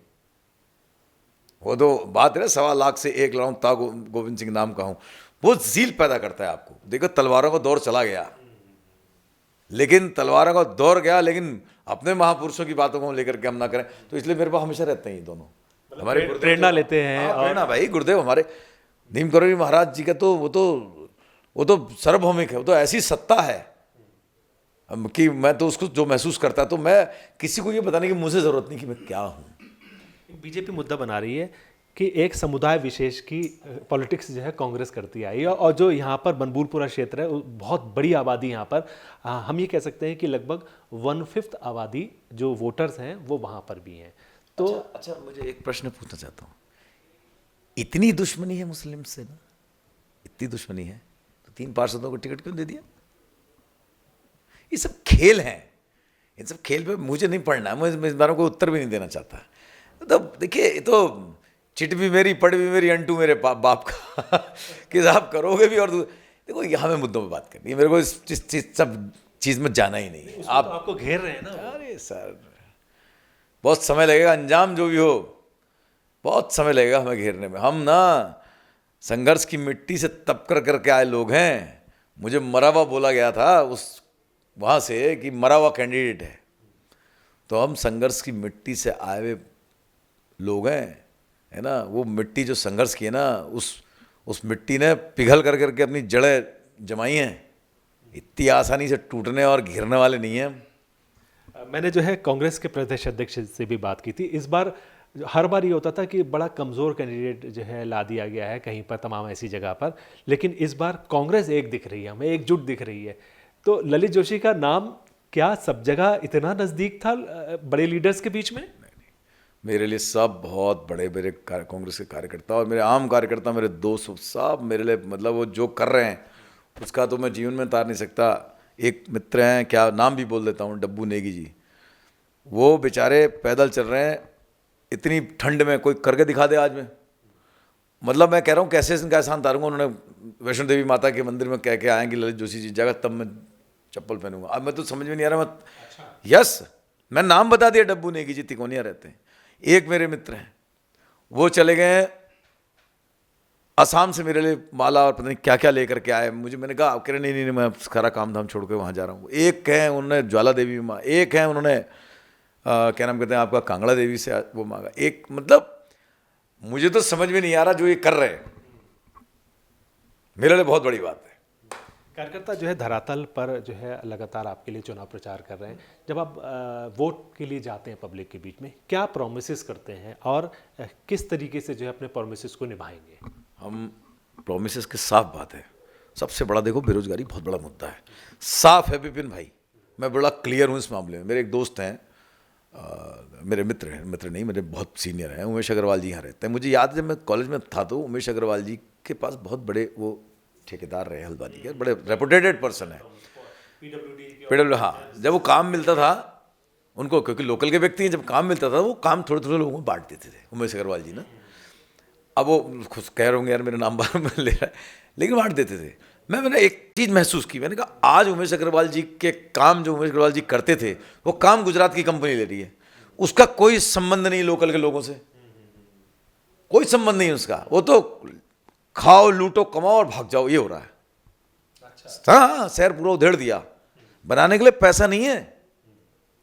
वो तो बात है ना, 1.25 लाख से 1 लाख ता गोविंद सिंह नाम का हूँ, वो झील पैदा करता है आपको। देखो, तलवारों का दौर चला गया, लेकिन तलवारों का दौर गया, लेकिन अपने महापुरुषों की बातों को लेकर के हम ना करें। तो इसलिए मेरे पास हमेशा रहते हैं ये दोनों, हमारे प्रेरणा लेते हैं। हाँ, प्रेरणा भाई, गुरुदेव हमारे नीम करोड़ी महाराज जी का तो वो तो सार्वभौमिक है, वो तो ऐसी सत्ता है कि मैं तो उसको जो महसूस करता, तो मैं किसी को ये बताने की मुझे जरूरत नहीं कि मैं क्या हूँ। बीजेपी मुद्दा बना रही है कि एक समुदाय विशेष की पॉलिटिक्स जो है कांग्रेस करती आई है, और जो यहाँ पर बनबूलपुरा क्षेत्र है, बहुत बड़ी आबादी यहाँ पर, हम ये कह सकते हैं कि लगभग 1/5 आबादी जो वोटर्स हैं वो वहाँ पर भी हैं। तो अच्छा, मुझे एक प्रश्न पूछना चाहता हूँ, इतनी दुश्मनी है मुस्लिम से ना, इतनी दुश्मनी है, तो 3 पार्षदों को टिकट क्यों दे दिया? ये सब खेल हैं, इन सब खेल पे मुझे नहीं पढ़ना, मैं इस बारों को उत्तर भी नहीं देना चाहता। तो देखिए, ये तो चिट भी मेरी, पढ़ भी मेरी, अंटू मेरे बाप का कि आप करोगे भी। और देखो, यहाँ में मुद्दों पे बात करनी है, मेरे को इस सब चीज़ में जाना ही नहीं है। उसमें तो आपको घेर रहे हैं ना। अरे सर, बहुत समय लगेगा, अंजाम जो भी हो बहुत समय लगेगा हमें घेरने में। हम ना संघर्ष की मिट्टी से तप कर करके आए लोग हैं। मुझे मरा हुआ बोला गया था उस वहाँ से कि मरा हुआ कैंडिडेट है, तो हम संघर्ष की मिट्टी से आए हुए लोग हैं, है ना। वो मिट्टी जो संघर्ष की है ना, उस मिट्टी ने पिघल कर करके अपनी जड़ें जमाई हैं। इतनी आसानी से टूटने और घिरने वाले नहीं हैं हम। मैंने जो है कांग्रेस के प्रदेश अध्यक्ष से भी बात की थी। इस बार हर बार ये होता था कि बड़ा कमज़ोर कैंडिडेट जो है ला दिया गया है कहीं पर, तमाम ऐसी जगह पर, लेकिन इस बार कांग्रेस एक दिख रही है, हमें एकजुट दिख रही है। तो ललित जोशी का नाम क्या सब जगह इतना नज़दीक था बड़े लीडर्स के बीच में? मेरे लिए सब बहुत बड़े मेरे कांग्रेस के कार्यकर्ता और मेरे आम कार्यकर्ता, मेरे दोस्त सब मेरे लिए, मतलब वो जो कर रहे हैं उसका तो मैं जीवन में तार नहीं सकता। एक मित्र हैं, क्या नाम भी बोल देता हूँ, डब्बू नेगी जी। वो बेचारे पैदल चल रहे हैं इतनी ठंड में, कोई करके दिखा दे आज में। मतलब मैं कह रहा हूँ कैसे इनका एहसान तारूंगा। उन्होंने वैष्णो देवी माता के मंदिर में कह के आए कि ललित जोशी जी जाएगा तब मैं चप्पल पहनूंगा। अब मैं तो समझ में नहीं आ रहा। मैं यस, मैं नाम बता दिया, डब्बू नेगी जी तिकोनिया रहते हैं। एक मेरे मित्र हैं, वो चले गए असम से मेरे लिए माला और पता नहीं क्या क्या लेकर के आए। मैंने कहा कह रहे नहीं, मैं सारा काम धाम छोड़ के वहाँ जा रहा हूँ। एक है उन्होंने ज्वाला देवी माँ, एक है उन्होंने क्या नाम कहते हैं आपका, कांगड़ा देवी से वो मांगा। एक मतलब मुझे तो समझ में नहीं आ रहा जो ये कर रहे हैं, मेरे लिए बहुत बड़ी बात है। कार्यकर्ता जो है धरातल पर जो है लगातार आपके लिए चुनाव प्रचार कर रहे हैं। जब आप वोट के लिए जाते हैं पब्लिक के बीच में, क्या प्रोमिसेस करते हैं और किस तरीके से जो है अपने प्रोमिसेस को निभाएंगे? हम प्रोमिसेस की साफ बात है। सबसे बड़ा देखो, बेरोजगारी बहुत बड़ा मुद्दा है, साफ है विपिन भाई, मैं बड़ा क्लियर हूँ इस मामले में। मेरे एक दोस्त हैं, मेरे मित्र हैं, मित्र नहीं मेरे बहुत सीनियर हैं, उमेश अग्रवाल जी यहाँ रहते हैं। मुझे याद है जब मैं कॉलेज में था तो उमेश अग्रवाल जी के पास बहुत बड़े वो ठेकेदार रहे हल्द्वानी के, बड़े रेपुटेटेड पर्सन है, पीडब्ल्यू। हाँ, जब वो काम मिलता था उनको, क्योंकि लोकल के व्यक्ति हैं, जब काम मिलता था वो काम थोड़े थोड़े लोगों को बांट देते थे उमेश अग्रवाल जी ना। अब वो खुद कह रहे होंगे यार मेरे नाम बार में ले रहा है, लेकिन बांट देते थे। मैंने एक चीज़ महसूस की, मैंने कहा आज उमेश अग्रवाल जी के काम जो उमेश अग्रवाल जी करते थे वो काम गुजरात की कंपनी ले रही है। उसका कोई संबंध नहीं लोकल के लोगों से, कोई संबंध नहीं उसका। वो तो खाओ लूटो कमाओ और भाग जाओ, ये हो रहा है। अच्छा। हाँ, शहर पूरा उधेड़ दिया। बनाने के लिए पैसा नहीं है,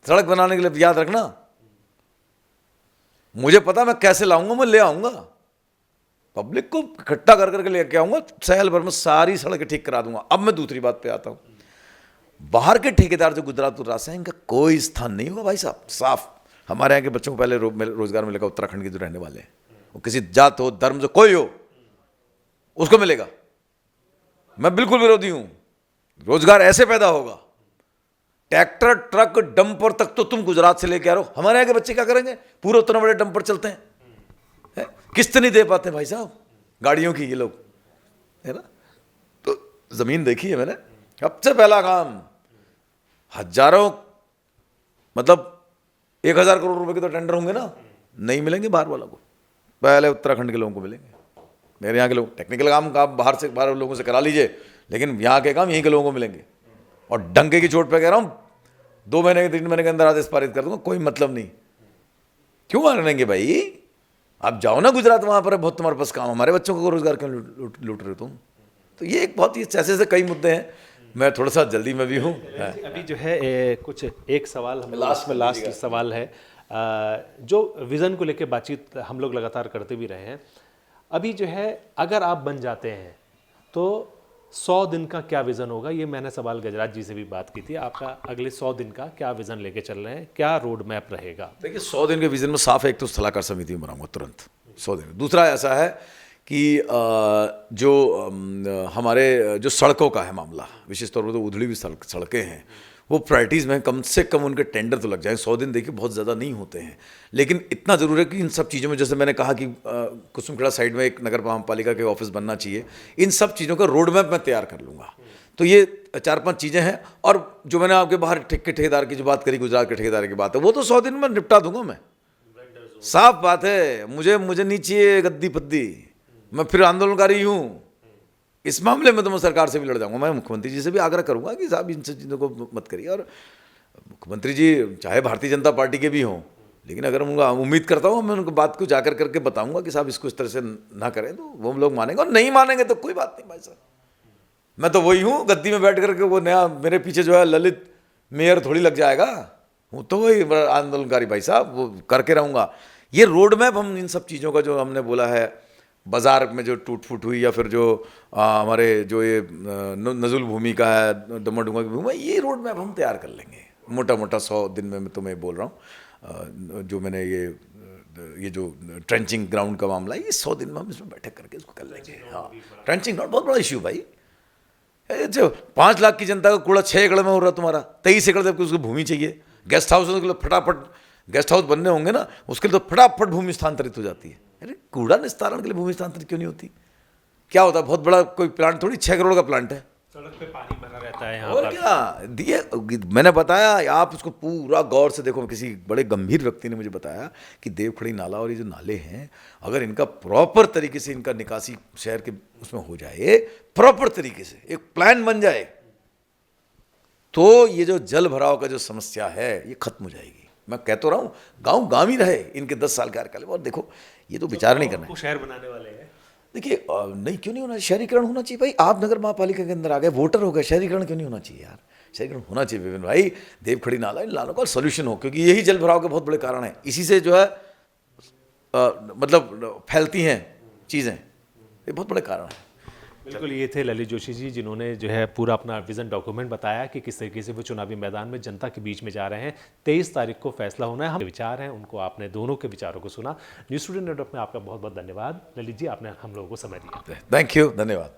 सड़क बनाने के लिए याद रखना। मुझे पता मैं कैसे लाऊंगा, मैं ले आऊंगा, पब्लिक को इकट्ठा कर करके लेके आऊंगा, शहर भर में सारी सड़कें ठीक करा दूंगा। अब मैं दूसरी बात पे आता हूं, बाहर के ठेकेदार जो गुजरात से हैं, इनका कोई स्थान नहीं होगा भाई साहब, साफ। हमारे यहाँ के बच्चों को पहले रोजगार मिलेगा, उत्तराखंड के जो रहने वाले हैं, वो किसी जात हो धर्म से कोई हो उसको मिलेगा। मैं बिल्कुल विरोधी हूं, रोजगार ऐसे पैदा होगा। ट्रैक्टर ट्रक डंपर तक तो तुम गुजरात से लेके आ रहे हो, हमारे यहाँ के बच्चे क्या करेंगे? पूरे उतना बड़े डंपर चलते हैं, किस्त नहीं दे पाते भाई साहब गाड़ियों की ये लोग, है ना। तो जमीन देखी है मैंने, सबसे पहला काम हजारों, मतलब 1000 करोड़ रुपए के तो टेंडर होंगे ना, नहीं मिलेंगे बाहर वालों को, पहले उत्तराखंड के लोगों को मिलेंगे। मेरे यहाँ के लोग टेक्निकल काम का बाहर लोगों से करा लीजिए, लेकिन यहाँ के काम यहीं के लोगों को मिलेंगे। और डंके की चोट पे कह रहा हूँ, 2 महीने के 3 महीने के अंदर आदेश पारित कर दूंगा, कोई मतलब नहीं। क्यों मानेंगे भाई? आप जाओ ना गुजरात, वहाँ पर बहुत तुम्हारे पास काम, हमारे बच्चों को रोजगार क्यों लूट रहे हो तुम? तो ये एक बहुत ही ऐसे कई मुद्दे हैं। मैं थोड़ा सा जल्दी में भी हूँ। अभी जो है कुछ एक सवाल हम लास्ट सवाल है, जो विज़न को लेकर बातचीत हम लोग लगातार करते भी रहे हैं। अभी जो है अगर आप बन जाते हैं तो 100 दिन का क्या विज़न होगा? ये मैंने सवाल गजराज जी से भी बात की थी। आपका अगले 100 दिन का क्या विज़न लेके चल रहे हैं, क्या रोड मैप रहेगा? देखिए 100 दिन के विज़न में साफ है, एक तो सलाहकार समिति में बनाऊंगा तुरंत 100 दिन। दूसरा ऐसा है कि जो हमारे जो सड़कों का है मामला, विशेष तौर पर तो उधड़ी हुई सड़कें हैं, वो प्रायोरिटीज़ में कम से कम उनके टेंडर तो लग जाए। 100 दिन देखिए बहुत ज़्यादा नहीं होते हैं, लेकिन इतना ज़रूर है कि इन सब चीज़ों में, जैसे मैंने कहा कि कुसुमखेड़ा साइड में एक नगर पालिका के ऑफिस बनना चाहिए, इन सब चीज़ों का रोड मैप मैं तैयार कर लूँगा। तो ये 4-5 चीज़ें हैं। और जो मैंने आपके बाहर ठेकेदार की जो बात करी, गुजरात के ठेकेदार की बात है, वो तो 100 दिन में निपटा दूंगा मैं, साफ बात है। मुझे नहीं चाहिए गद्दी पद्दी, मैं फिर आंदोलनकारी हूँ, इस मामले में तो मैं सरकार से भी लड़ जाऊंगा। मैं मुख्यमंत्री जी से भी आग्रह करूंगा कि साहब इन सब चीज़ों को मत करिए। और मुख्यमंत्री जी चाहे भारतीय जनता पार्टी के भी हों, लेकिन अगर उनका उम्मीद करता हूँ मैं उनको बात को जाकर करके बताऊंगा कि साहब इसको इस तरह से ना करें, तो वो लोग मानेंगे। और नहीं मानेंगे तो कोई बात नहीं भाई साहब, मैं तो वही हूँ गद्दी में बैठ करके, वो नया मेरे पीछे जो है ललित मेयर थोड़ी लग जाएगा। हूँ तो वही आंदोलनकारी भाई साहब, वो करके रहूँगा। ये रोड मैप हम इन सब चीज़ों का जो हमने बोला है, बाजार में जो टूट फूट हुई, या फिर जो हमारे जो ये नजुल भूमि का है, डुमा की भूमि, ये रोड मैप हम तैयार कर लेंगे मोटा मोटा 100 दिन में। मैं तुम्हें बोल रहा हूँ, जो मैंने ये जो ट्रेंचिंग ग्राउंड का मामला है, ये 100 दिन में हम इसमें बैठक करके इसको कर लेंगे। हाँ, ट्रेंचिंग ग्राउंड बहुत बड़ा इश्यू भाई। जो 5 लाख की जनता का कूड़ा 6 एकड़ में हो रहा है तुम्हारा, 23 एकड़ जबकि उसको भूमि चाहिए। गेस्ट हाउस के लिए फटाफट गेस्ट हाउस बनने होंगे ना, उसके लिए तो फटाफट भूमि स्थानांतरित हो जाती है। अरे कूड़ा निस्तारण के लिए भूमि स्थानांतरित क्यों नहीं होती? क्या होता है, बहुत बड़ा कोई प्लांट थोड़ी 6 करोड़ का प्लांट है, सड़क पे पानी भरा रहता है यहाँ और पर। क्या दिए। मैंने बताया, आप उसको पूरा गौर से देखो। किसी बड़े गंभीर व्यक्ति ने मुझे बताया कि देवखड़ी नाला और ये जो नाले हैं, अगर इनका प्रॉपर तरीके से इनका निकासी शहर के उसमें हो जाए, प्रॉपर तरीके से एक प्लान बन जाए, तो ये जो जल भराव का जो समस्या है ये खत्म हो जाएगी। मैं कह तो रहा हूँ, गाँव गाँव ही रहे इनके 10 साल कार्यकाल में। और देखो, ये तो विचार नहीं करना है। वो शहर बनाने वाले हैं। देखिए नहीं, क्यों नहीं होना? शहरीकरण होना चाहिए भाई। आप नगर महापालिका के अंदर आ गए, वोटर हो गए, शहरीकरण क्यों नहीं होना चाहिए यार? शहरीकरण होना चाहिए विपिन भाई। देवखड़ी नाला, इन नालों का सोल्यूशन हो, क्योंकि यही जल भराव के बहुत बड़े कारण हैं। इसी से जो है मतलब फैलती हैं चीज़ें, ये बहुत बड़े कारण हैं। बिल्कुल, ये थे ललित जोशी जी, जिन्होंने जो है पूरा अपना विजन डॉक्यूमेंट बताया कि किस तरीके से वो चुनावी मैदान में जनता के बीच में जा रहे हैं। 23 तारीख को फैसला होना है। हम विचार हैं उनको, आपने दोनों के विचारों को सुना। न्यूज़ स्टूडियो नेटवर्क में आपका बहुत बहुत धन्यवाद ललित जी, आपने हम लोगों को समय दिया। थैंक यू, धन्यवाद।